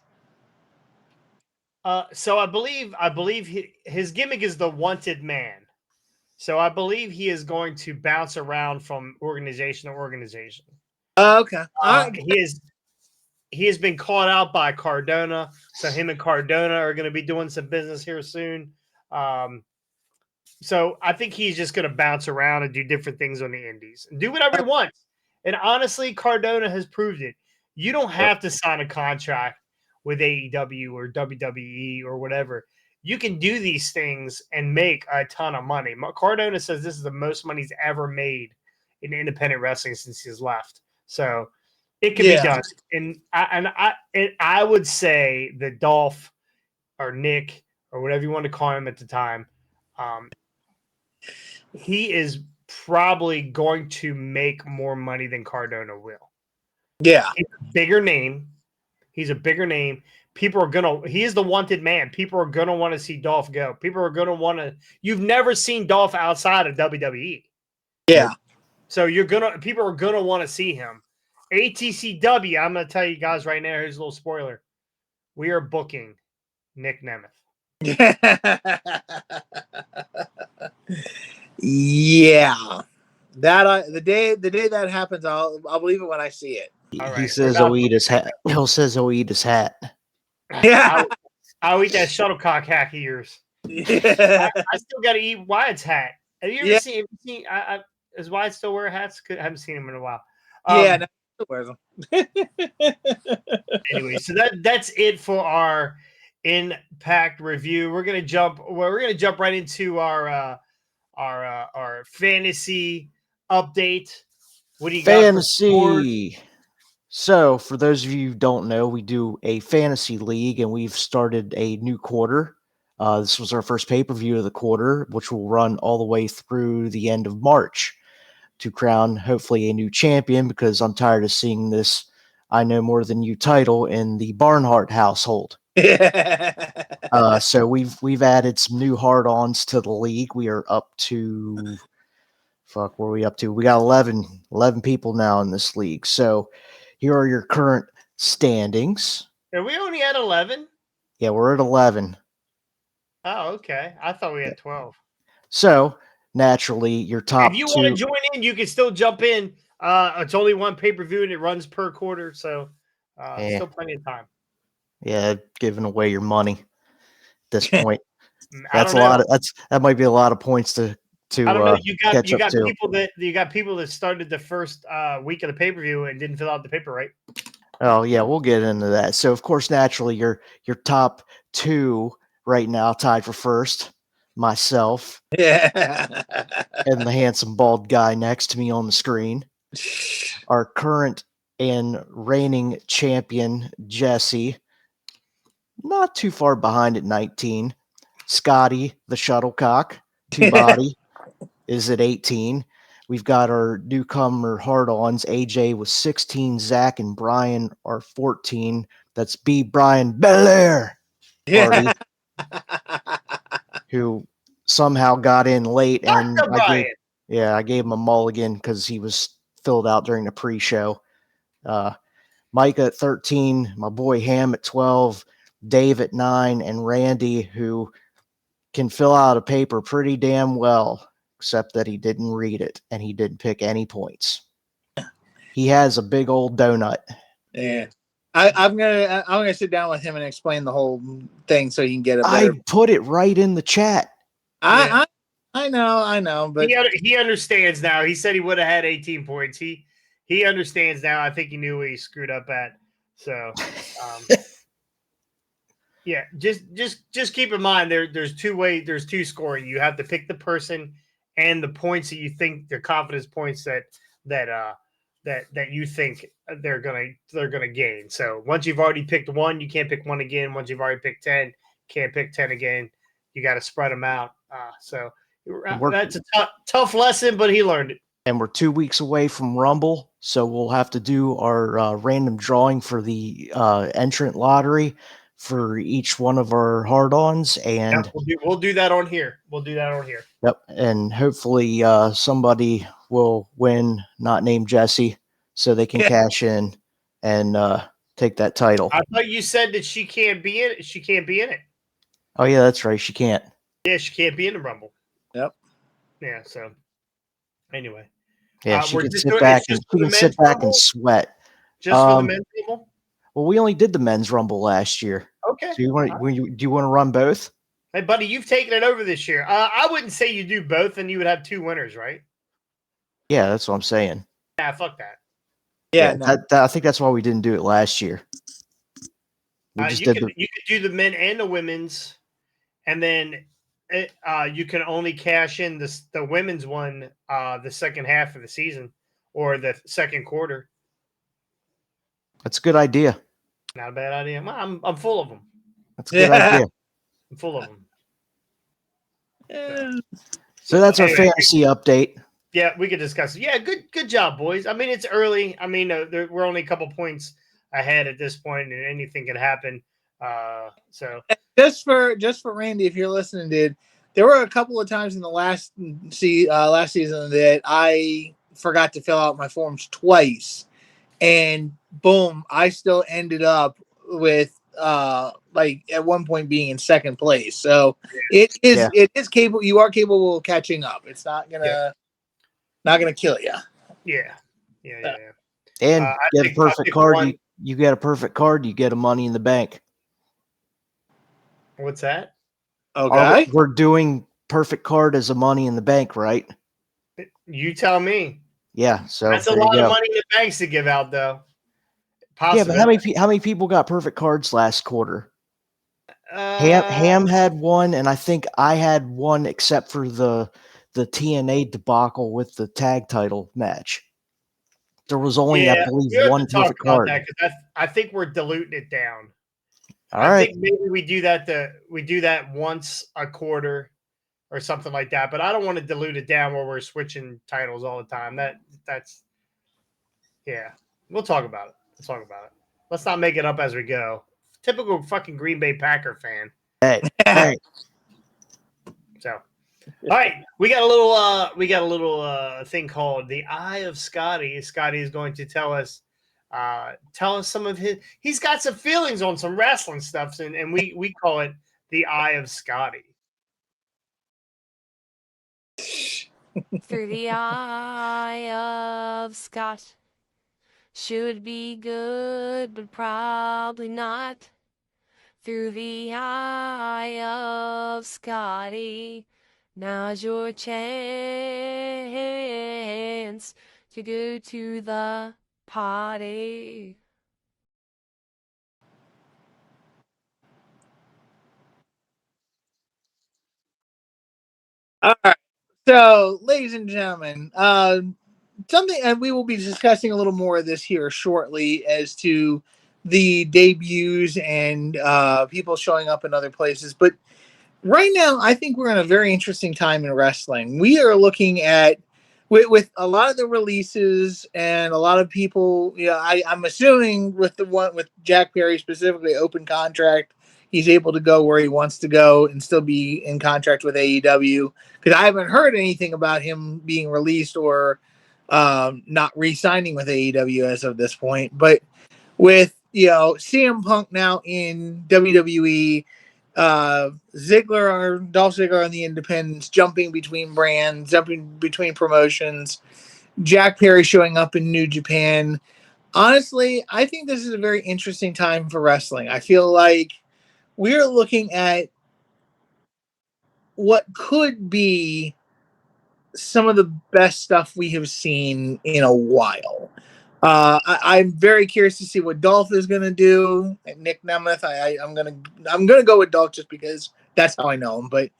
So I believe his gimmick is the wanted man. So I believe he is going to bounce around from organization to organization. Okay. He has been caught out by Cardona, so him and Cardona are going to be doing some business here soon. So I think he's just going to bounce around and do different things on the indies and do whatever he wants. And honestly, Cardona has proved it. You don't have to sign a contract with AEW or WWE or whatever. You can do these things and make a ton of money. Cardona says this is the most money he's ever made in independent wrestling since he's left. So it can be done. And I would say that Dolph or Nick or whatever you want to call him at the time, he is probably going to make more money than Cardona will. Yeah. He's a bigger name. People are going to, he is the wanted man. People are going to want to see Dolph go. People are going to want to, you've never seen Dolph outside of WWE. Yeah. So people are going to want to see him. ATCW, I'm going to tell you guys right now, here's a little spoiler. We are booking Nick Nemeth. Yeah. The day that happens, I'll believe it when I see it. He says he'll eat his hat. He'll says he'll eat his hat. Yeah. I'll eat that shuttlecock hack of yours. Yeah. I still got to eat Wyatt's hat. Have you ever seen? Does Wyatt still wear hats? I haven't seen him in a while. Yeah, no, he still wears them. Anyway, so that's it for our Impact review. We're gonna jump right into our fantasy update. What do you got? Fantasy. So, for those of you who don't know, we do a fantasy league, and we've started a new quarter. This was our first pay-per-view of the quarter, which will run all the way through the end of March to crown, hopefully, a new champion, because I'm tired of seeing this I Know More Than You title in the Barnhart household. So we've added some new hard-ons to the league. We are up to... Fuck, where are we up to? We got 11 people now in this league. So here are your current standings. Are we only at 11? Yeah, we're at 11. Oh, okay. I thought we had 12. So naturally, your top if you two... want to join in, you can still jump in. It's only one pay-per-view and it runs per quarter, so still plenty of time. Yeah, giving away your money at this point. That's a lot of that might be a lot of points to I don't know. You got people that started the first week of the pay-per-view and didn't fill out the paper, right? Oh yeah, we'll get into that. So of course, naturally, your top two right now tied for first, myself, Yeah. and the handsome bald guy next to me on the screen. Our current and reigning champion, Jesse, not too far behind at 19. Scotty, the shuttlecock, two-body, is at 18. We've got our newcomer hard-ons, AJ with 16, Zach and Brian are 14. That's B. Brian Belair, Yeah. who somehow got in late, and I gave him a mulligan because he was filled out during the pre-show. Mike at 13, my boy Ham at 12, Dave at 9, and Randy, who can fill out a paper pretty damn well, except that he didn't read it and he didn't pick any points. He has a big old donut. Yeah. I'm gonna sit down with him and explain the whole thing so he can get a I better. put it right in the chat. I know, but he understands now. He said he would have had 18 points. He understands now. I think he knew where he screwed up at. So, yeah, just keep in mind there's two scoring. You have to pick the person and the points that you think the confidence points that you think they're gonna gain. So once you've already picked one, you can't pick one again. Once you've already picked 10, can't pick 10 again. You got to spread them out. So that's a tough lesson, but he learned it. And we're 2 weeks away from Rumble, so we'll have to do our random drawing for the entrant lottery for each one of our hard-ons, and we'll do that on here. Yep, and hopefully somebody will win, not named Jesse, so they can cash in and take that title. I thought you said that she can't be in it. She can't be in it. Oh yeah, that's right. She can't. Yeah, she can't be in the Rumble. Yep. Yeah. So anyway, yeah, she can sit back and sweat. Just for the men's table. Well, we only did the men's Rumble last year. Okay. So do you want to run both? Hey, buddy, you've taken it over this year. I wouldn't say you do both, and you would have two winners, right? Yeah, that's what I'm saying. Yeah, fuck that. Yeah, no. I think that's why we didn't do it last year. You could do the men and the women's, and then you can only cash in the women's one the second half of the season or the second quarter. That's a good idea. Not a bad idea. I'm full of them. That's a good idea. I'm full of them. Yeah. So that's our fantasy update. Yeah, we could discuss it. Yeah, good job, boys. I mean, it's early. I mean, we're only a couple points ahead at this point, and anything can happen. So just for Randy, if you're listening, dude, there were a couple of times in the last season that I forgot to fill out my forms twice, and boom, I still ended up with like at one point being in second place. So it is capable. You are capable of catching up. It's not gonna kill you. Yeah. And get a perfect card. You get a perfect card. You get a Money in the Bank. What's that? Okay. We're doing perfect card as a Money in the Bank, right? You tell me. Yeah. So that's a lot of Money in the Banks to give out, though. Possibly. Yeah, but how many people got perfect cards last quarter? Ham had one, and I think I had one, except for the TNA debacle with the tag title match. There was only, I believe, one perfect card. I think we're diluting it down. I think maybe we do that once a quarter or something like that. But I don't want to dilute it down where we're switching titles all the time. That's we'll talk about it. Let's not make it up as we go. Typical fucking Green Bay Packer fan. Hey. So, all right, we got a little thing called the Eye of Scotty. Scotty is going to tell us some of his. He's got some feelings on some wrestling stuff, and we call it the Eye of Scotty. Through the eye of Scott. Should be good, but probably not. Through the eye of Scotty. Now's your chance to go to the party. All right. So, ladies and gentlemen, something, and we will be discussing a little more of this here shortly as to the debuts and people showing up in other places. But right now, I think we're in a very interesting time in wrestling. We are looking at, with a lot of the releases and a lot of people, I'm assuming with the one with Jack Perry specifically, open contract, he's able to go where he wants to go and still be in contract with AEW. Because I haven't heard anything about him being released or not re-signing with AEW as of this point. But with CM Punk now in WWE, Dolph Ziggler on the independents, jumping between brands, jumping between promotions, Jack Perry showing up in New Japan. Honestly, I think this is a very interesting time for wrestling. I feel like we're looking at what could be some of the best stuff we have seen in a while. I'm very curious to see what Dolph is going to do. Nick Nemeth, I'm gonna go with Dolph just because that's how I know him. But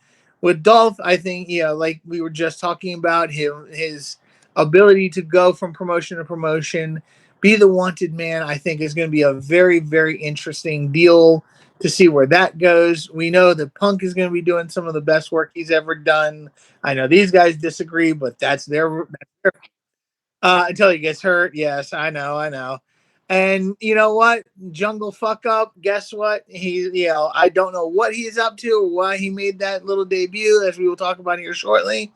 with Dolph, I think like we were just talking about his ability to go from promotion to promotion, be the wanted man. I think is going to be a very very interesting deal to see where that goes. We know that Punk is going to be doing some of the best work he's ever done. I know these guys disagree, but that's their until he gets hurt. Yes, I know, I know. And you know what? Jungle fuck up. Guess what? I don't know what he's up to or why he made that little debut, as we will talk about here shortly.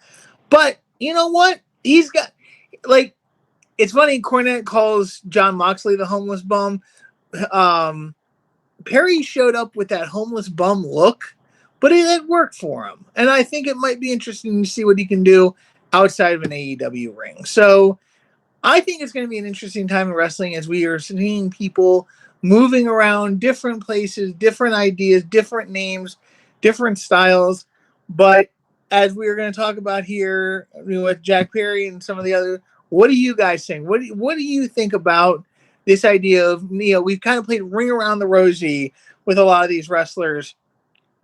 But you know what? He's got like it's funny. Cornette calls John Moxley the homeless bum. Um, Perry showed up with that homeless bum look, but it worked for him. And I think it might be interesting to see what he can do outside of an AEW ring. So I think it's going to be an interesting time in wrestling as we are seeing people moving around different places, different ideas, different names, different styles. But as we are going to talk about here with Jack Perry and some of the other, what do you guys think? What do you think about this idea of we've kind of played ring around the rosy with a lot of these wrestlers,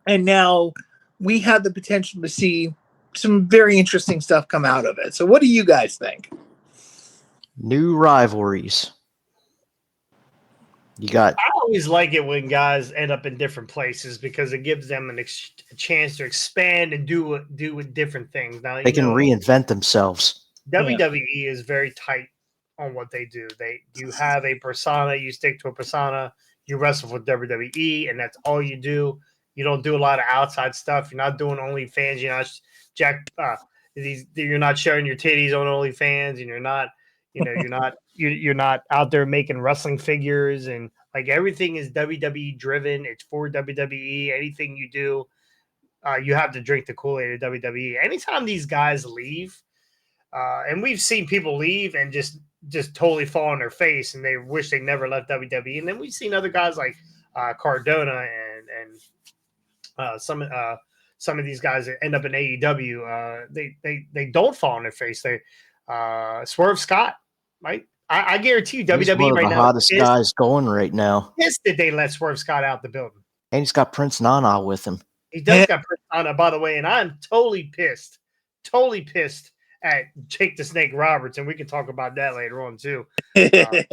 and now we have the potential to see some very interesting stuff come out of it. So, what do you guys think? New rivalries. You got I always like it when guys end up in different places because it gives them a chance to expand and do different things. Now they can reinvent themselves. WWE is very tight on what they do. You have a persona, you stick to a persona, you wrestle for WWE, and that's all you do. You don't do a lot of outside stuff. You're not doing OnlyFans. You're not showing your titties on OnlyFans, and you're not out there making wrestling figures, and like everything is WWE driven. It's for WWE. Anything you do, you have to drink the Kool-Aid of WWE. Anytime these guys leave, and we've seen people leave and just totally fall on their face, and they wish they never left WWE. And then we've seen other guys like Cardona and some of these guys that end up in AEW. They don't fall on their face. They Swerve Scott, right? I guarantee you, He's WWE one of right the now hottest guys going right now. Pissed that they let Swerve Scott out the building. And he's got Prince Nana with him. He does got Prince Nana, by the way, and I'm totally pissed at Jake the Snake Roberts, and we can talk about that later on too. Jake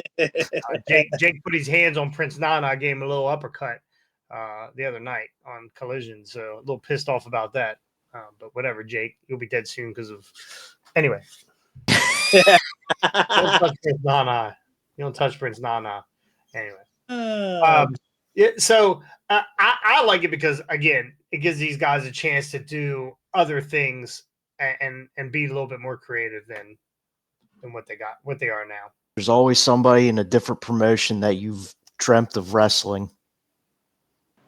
put his hands on Prince Nana, gave him a little uppercut the other night on Collision, so a little pissed off about that. But whatever, Jake, you'll be dead soon because of anyway. Don't touch Prince Nana. You don't touch Prince Nana. Anyway. Yeah, so I like it because again, it gives these guys a chance to do other things and be a little bit more creative than what they are now. There's always somebody in a different promotion that you've dreamt of wrestling,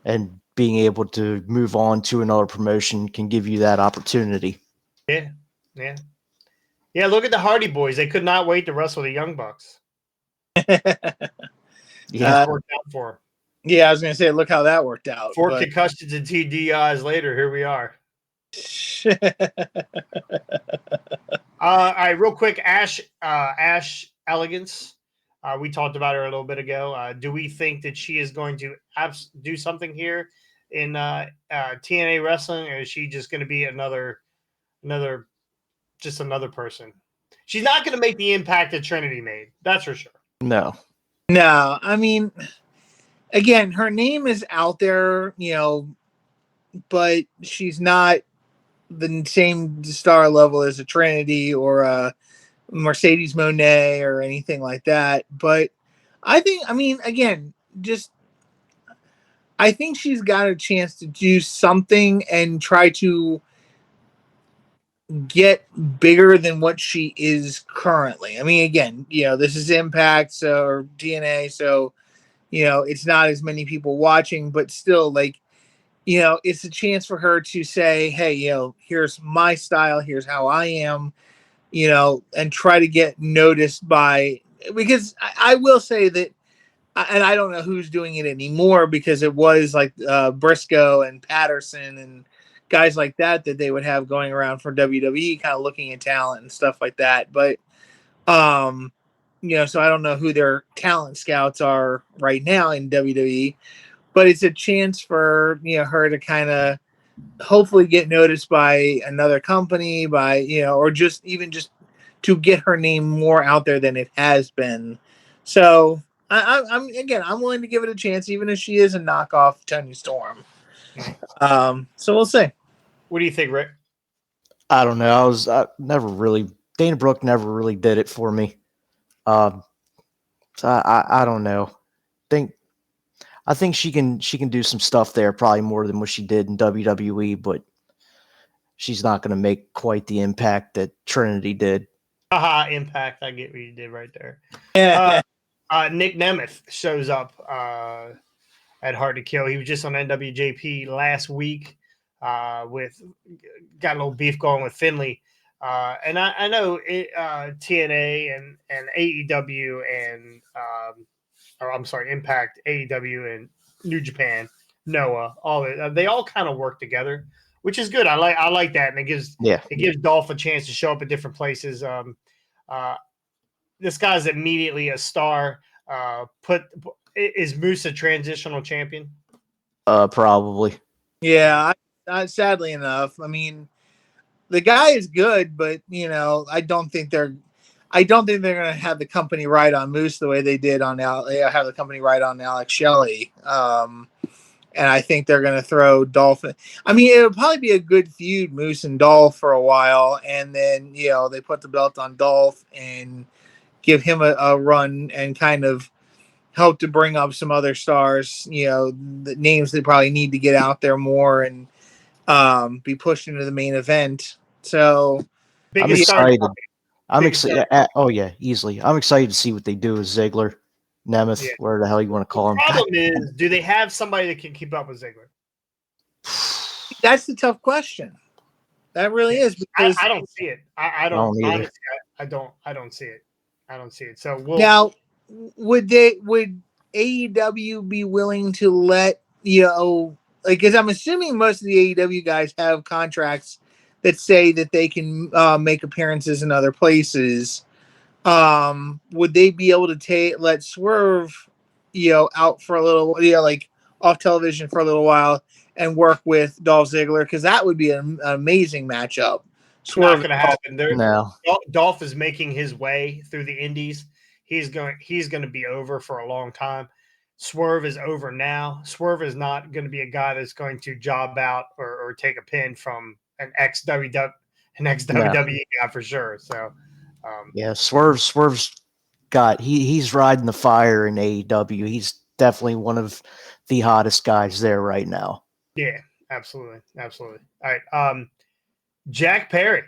and being able to move on to another promotion can give you that opportunity. Yeah. Look at the Hardy Boys; they could not wait to wrestle the Young Bucks. Yeah, worked out for them. Yeah, I was going to say, look how that worked out. 4 concussions and 2 DIs later, here we are. All right, real quick, Ash Elegance. We talked about her a little bit ago. Do we think that she is going to do something here in TNA wrestling, or is she just going to be another person? She's not going to make the impact that Trinity made. That's for sure. No. I mean, again, her name is out there, but she's not the same star level as a Trinity or a Mercedes Moné or anything like that. But I think she's got a chance to do something and try to get bigger than what she is currently. I mean, again, this is Impact or DNA, so it's not as many people watching, but still, it's a chance for her to say, hey, here's my style, here's how I am, and try to get noticed by because I will say that, and I don't know who's doing it anymore because it was like Briscoe and Patterson and guys like that they would have going around for WWE, kind of looking at talent and stuff like that. But so I don't know who their talent scouts are right now in WWE. But it's a chance for her to kind of hopefully get noticed by another company, or just to get her name more out there than it has been. So I'm willing to give it a chance, even if she is a knockoff Tony Storm. So we'll see. What do you think, Rick? I don't know. Dana Brooke never really did it for me. So I don't know. I think she can do some stuff there, probably more than what she did in WWE, but she's not going to make quite the impact that Trinity did. Haha, impact. I get what you did right there. Nick Nemeth shows up at Hard to Kill. He was just on NWJP last week got a little beef going with Finley. And I know TNA and AEW and Impact, AEW, and New Japan, Noah, they all kind of work together, which is good. I like that, and it gives Dolph a chance to show up at different places. This guy's immediately a star. Is Moose a transitional champion? Probably. Yeah, sadly enough. I mean, the guy is good, but I don't think they're going to have the company right on Moose the way they did on have the company right on Alex Shelley. And I think they're going to throw Dolph. I mean, it would probably be a good feud, Moose and Dolph, for a while, and then they put the belt on Dolph and give him a run and kind of help to bring up some other stars. The names they probably need to get out there more and be pushed into the main event. So I'm excited. I'm excited. Oh yeah, easily. I'm excited to see what they do with Ziggler, Nemeth, where the hell you want to call him. The problem is, do they have somebody that can keep up with Ziggler? That's the tough question. That really is, because I don't see it. I don't see it. I don't see it. So now, would AEW be willing to let because I'm assuming most of the AEW guys have contracts that say that they can make appearances in other places. Would they be able to let Swerve, out for a little, like off television for a little while and work with Dolph Ziggler? Because that would be an amazing matchup. Swerve, not going to happen. No. Dolph is making his way through the Indies. He's going to be over for a long time. Swerve is over now. Swerve is not going to be a guy that's going to job out or take a pin from an ex-WWE guy for sure. So, Swerve's got he's riding the fire in AEW. He's definitely one of the hottest guys there right now. Yeah, absolutely. All right. Jack Perry.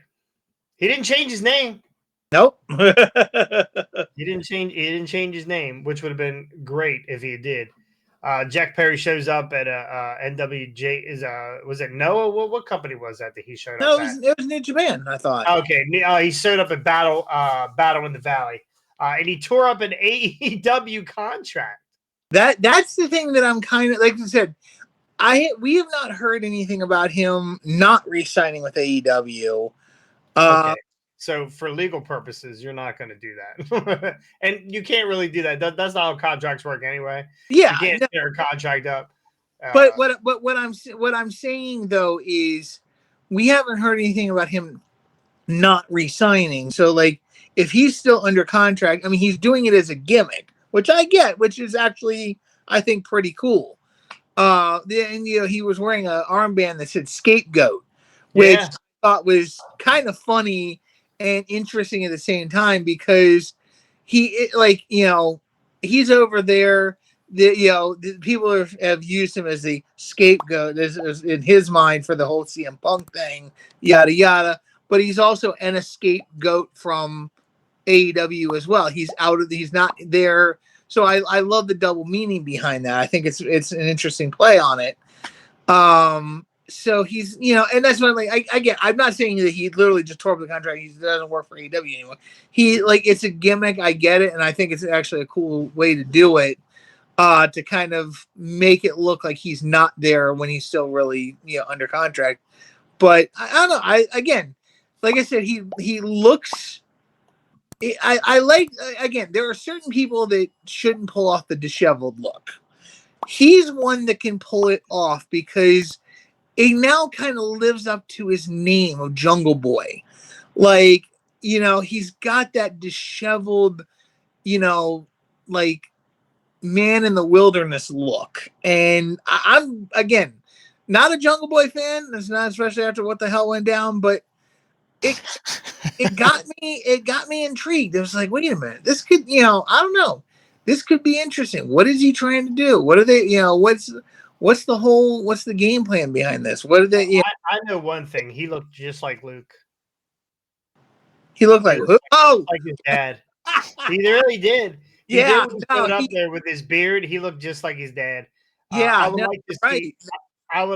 He didn't change his name. Nope. He didn't change his name, which would have been great if he did. Jack Perry shows up at NWJ. Was it Noah? What company was that he showed up at? It was New Japan, I thought. Okay. He showed up at Battle in the Valley. And he tore up an AEW contract. That's the thing that I'm kind of, like I said, we have not heard anything about him not re-signing with AEW. Okay. So for legal purposes, you're not going to do that. And you can't really do that. That's not how contracts work anyway. Yeah. You can't tear a contract up. But what I'm saying though is we haven't heard anything about him not re-signing. So like if he's still under contract, I mean, he's doing it as a gimmick, which I get, which is actually, I think, pretty cool. And he was wearing an armband that said Scapegoat, which I thought was kind of funny and interesting at the same time, because he's over there. The people have used him as the scapegoat in his mind for the whole CM Punk thing, yada yada. But he's also an scapegoat from AEW as well. He's not there. So I love the double meaning behind that. I think it's an interesting play on it. so he's, and that's what again, I'm not saying that he literally just tore up the contract. He doesn't work for AEW anymore. He it's a gimmick. I get it. And I think it's actually a cool way to do it, to kind of make it look like he's not there when he's still really, under contract. But I don't know. Again, like I said, he looks, I like, again, there are certain people that shouldn't pull off the disheveled look. He's one that can pull it off because it now kind of lives up to his name of Jungle Boy. Like, he's got that disheveled, like man in the wilderness look. And I'm, again, not a Jungle Boy fan. It's not, especially after what the hell went down, but it got me intrigued. It was like, wait a minute, this could, I don't know. This could be interesting. What is he trying to do? What are they, what's the game plan behind this? What are they? I know one thing. He looked just like Luke. He looked like who? Oh, like his dad. He really did. He did when he showed up there with his beard. He looked just like his dad. Yeah, I would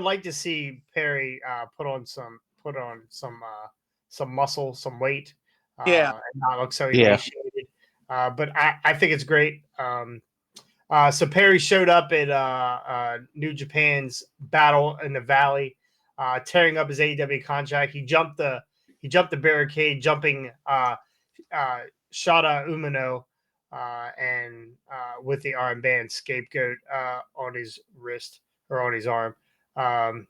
like to see Perry put on some muscle, some weight. And not look so emaciated. But I think it's great. So Perry showed up at New Japan's Battle in the Valley, tearing up his AEW contract. He jumped the barricade, jumping Shota Umino, and with the armband scapegoat on his wrist or on his arm. I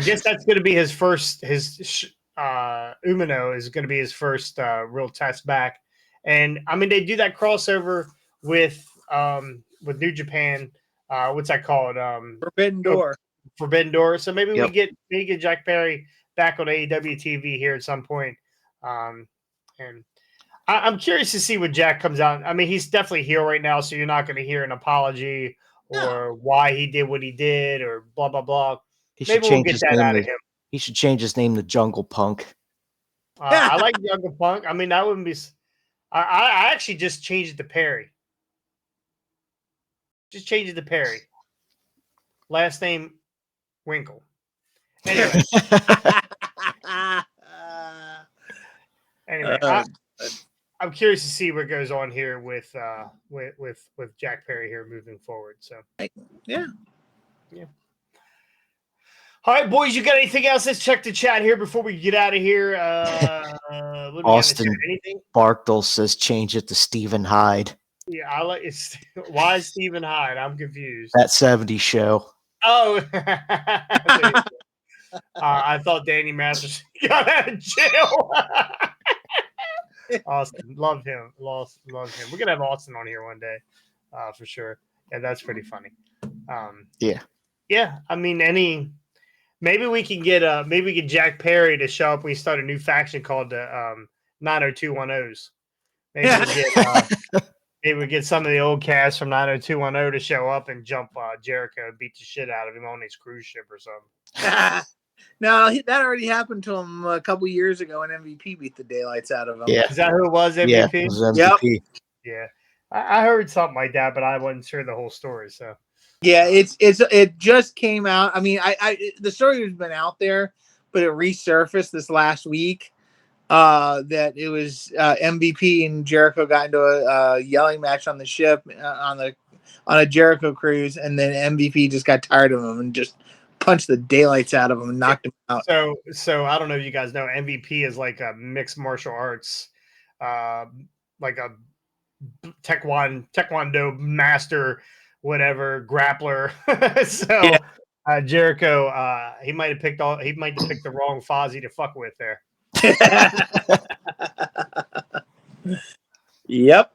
guess that's going to be his first. Umino is going to be his first real test back, and I mean they do that crossover with New Japan. What's that called? Forbidden Door. Forbidden Door. So maybe we get Jack Perry back on AEW TV here at some point. And I'm curious to see what Jack comes out. I mean, he's definitely heel right now, so you're not going to hear an apology or why he did what he did or blah blah blah. Maybe we'll get that out of him. He should change his name to Jungle Punk. I like Jungle Punk. I mean, that wouldn't be. I actually just changed it to Perry. Just change it to Perry. Last name Winkle. Anyway. I'm curious to see what goes on here with Jack Perry here moving forward. So yeah. All right, boys, you got anything else? Let's check the chat here before we get out of here. Austin Barkdale says change it to Stephen Hyde. Yeah, I like it. Why is Stephen Hyde? I'm confused. That 70s show. Oh, I thought Danny Masterson got out of jail. Austin, love him. Love him. We're gonna have Austin on here one day, for sure. Yeah, that's pretty funny. Yeah. I mean, maybe we can get Jack Perry to show up. We start a new faction called the 90210s. Maybe we get some of the old cast from 90210 to show up and jump Jericho and beat the shit out of him on his cruise ship or something. No, that already happened to him a couple years ago, and MVP beat the daylights out of him. Yeah. Is that who it was, MVP? Yeah, it was MVP. Yep. Yeah. I heard something like that, but I wasn't sure the whole story. So yeah, it just came out. I mean, the story has been out there, but it resurfaced this last week. That it was MVP and Jericho got into a yelling match on the ship on a Jericho cruise, and then MVP just got tired of him and just punched the daylights out of him and knocked him out. So I don't know if you guys know, MVP is like a mixed martial arts, like a taekwondo master, whatever, grappler. Jericho, he might have picked the wrong Fozzy to fuck with there. Yep.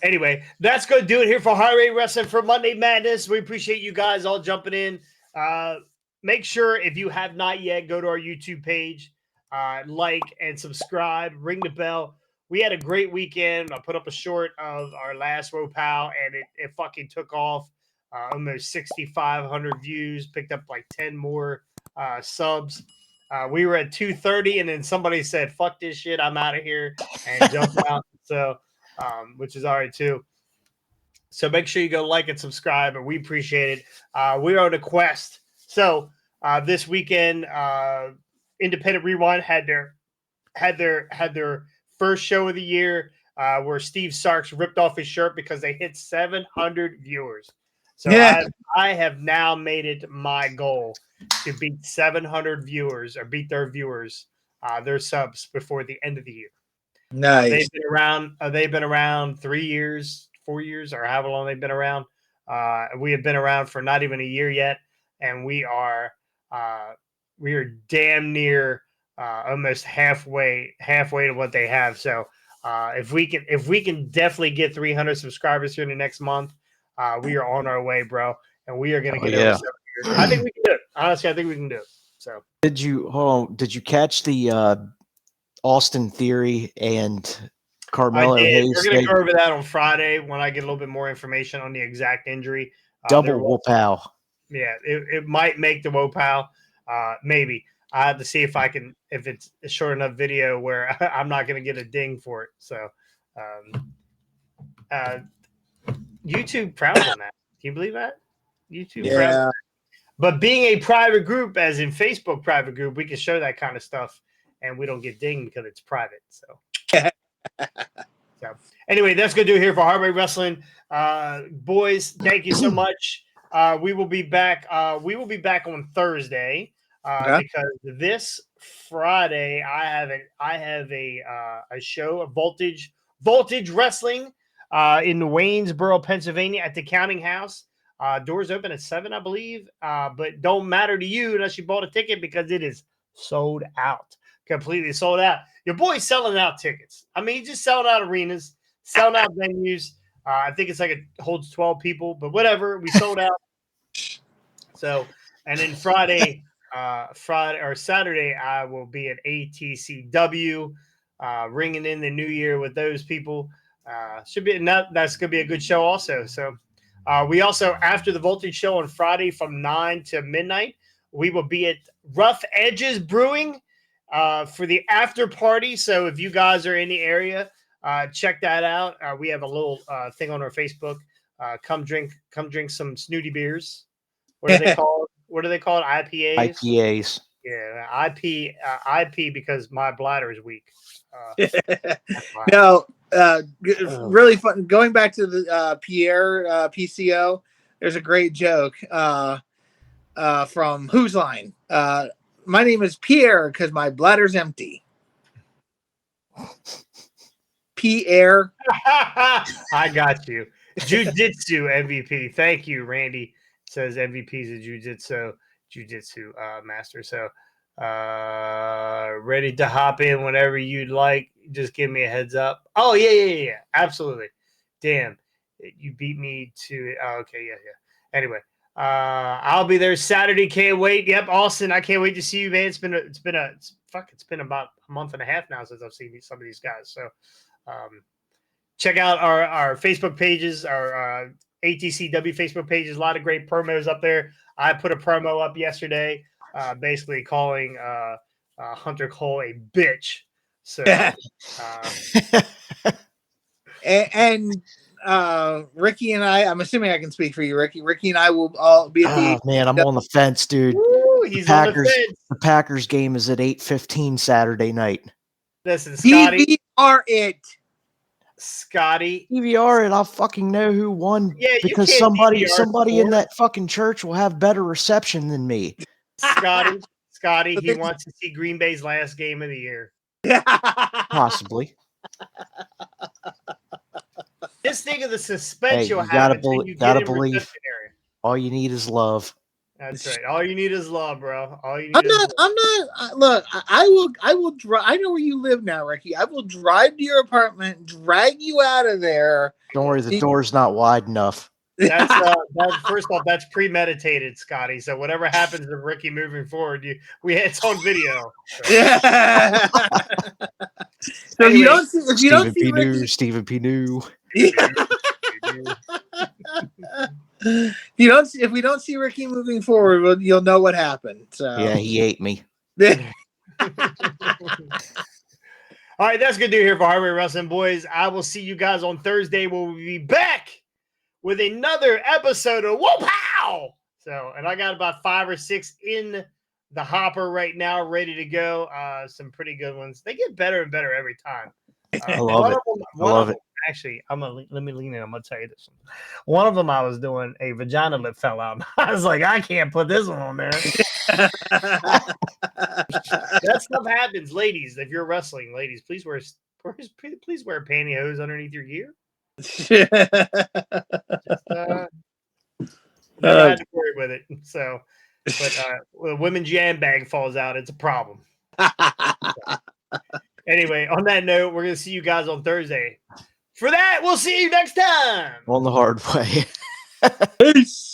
Anyway, that's going to do it here for High Rate Wrestling for Monday Madness. We appreciate you guys all jumping in. Make sure, if you have not yet, go to our YouTube page, like and subscribe, ring the bell. We had a great weekend. I put up a short of our last WoPow, and it fucking took off. Almost 6,500 views, picked up like 10 more subs. We were at 230, and then somebody said, fuck this shit, I'm out of here, and jumped out. So, which is all right, too. So make sure you go like and subscribe, and we appreciate it. We're on a quest. So This weekend, Independent Rewind had their first show of the year, where Steve Sarks ripped off his shirt because they hit 700 viewers. So Yeah. I have now made it my goal to beat 700 viewers, or beat their viewers, their subs, before the end of the year. Nice. They've been around. They've been around 3 years, 4 years, or however long they've been around. We have been around for not even a year yet, and we are damn near almost halfway to what they have. So if we can definitely get 300 subscribers here in the next month, we are on our way, bro, and we are going to get over 700. I think we can do it. Honestly, I think we can do it. So Did you catch the Austin Theory and Carmelo I did. Hayes? We're going to go over that on Friday when I get a little bit more information on the exact injury. Double whoop-ow. Yeah, it might make the Wopow. Maybe. I have to see if it's a short enough video where I'm not going to get a ding for it. So, YouTube proud on that. Can you believe that? YouTube proud. Yeah. But being a private group, as in Facebook private group, we can show that kind of stuff and we don't get dinged because it's private. So, anyway, that's going to do it here for Heart Rate Wrestling. Boys, thank you so much. We will be back. We will be back on Thursday because this Friday I have a show of Voltage Wrestling in Waynesboro, Pennsylvania, at the Counting House. Doors open at 7, I believe. But don't matter to you unless you bought a ticket, because it is sold out, completely sold out. Your boy's selling out tickets. I mean, he's just selling out arenas, selling out venues. I think it's like it holds 12 people, but whatever. We sold out. So, and then Friday or Saturday, I will be at ATCW, ringing in the new year with those people. That's going to be a good show also. So, we also, after the Voltage show on Friday from 9 to midnight, we will be at Rough Edges Brewing for the after party. So if you guys are in the area, check that out. We have a little thing on our Facebook. Come drink some snooty beers. What are they called? What are they called? IPAs? IPAs. Yeah, IP because my bladder is weak. No, really fun. Going back to the Pierre PCO, there's a great joke from Whose Line. My name is Pierre because my bladder's empty. Pierre. I got you. Jiu-Jitsu MVP. Thank you, Randy. Says MVP is a jiu-jitsu master. So ready to hop in whenever you'd like. Just give me a heads up. Oh, yeah. Absolutely. Damn. You beat me to okay, yeah. Anyway, I'll be there Saturday. Can't wait. Yep, Austin, I can't wait to see you, man. It's been about a month and a half now since I've seen some of these guys. So check out our Facebook pages, our ATCW Facebook pages. A lot of great promos up there. I put a promo up yesterday, basically calling Hunter Cole a bitch. So, and Ricky and I'm assuming I can speak for you, Ricky. Ricky and I will all be at the. Man, I'm on the fence, dude. Woo, he's on the fence. The Packers game is at 8:15 Saturday night. Listen, Scotty. DVR it. Scotty. DVR it. I'll fucking know who won. Yeah, because somebody in that fucking church will have better reception than me. Scotty, he wants to see Green Bay's last game of the year. Possibly. Just think of the suspense you'll you have. Gotta believe. All you need is love. That's right. All you need is love, bro. All you need. I'm not. Look, I will drive. I know where you live now, Ricky. I will drive to your apartment, drag you out of there. Don't worry, the door's not wide enough. That's first off, that's premeditated, Scotty. So whatever happens to Ricky moving forward, it's on video. So. Yeah. So anyway, if you don't see Ricky, Stephen P. New. If we don't see Ricky moving forward, you'll know what happened. So. Yeah, he ate me. All right, that's good to hear for Heart Rate Wrestling, boys. I will see you guys on Thursday. We'll be back with another episode of Whoa Pow! So, and I got about 5 or 6 in the hopper right now, ready to go. Some pretty good ones. They get better and better every time. I love it. I love it. Actually, let me lean in. I'm gonna tell you this one. One of them, I was doing a vagina lip fell out. I was like, I can't put this one on there. That stuff happens, ladies. If you're wrestling, ladies, please wear pantyhose underneath your gear. Just, never had to worry with it. So, but when a women's jam bag falls out, it's a problem. Anyway, on that note, we're gonna see you guys on Thursday. For that, we'll see you next time On the hard way. Peace.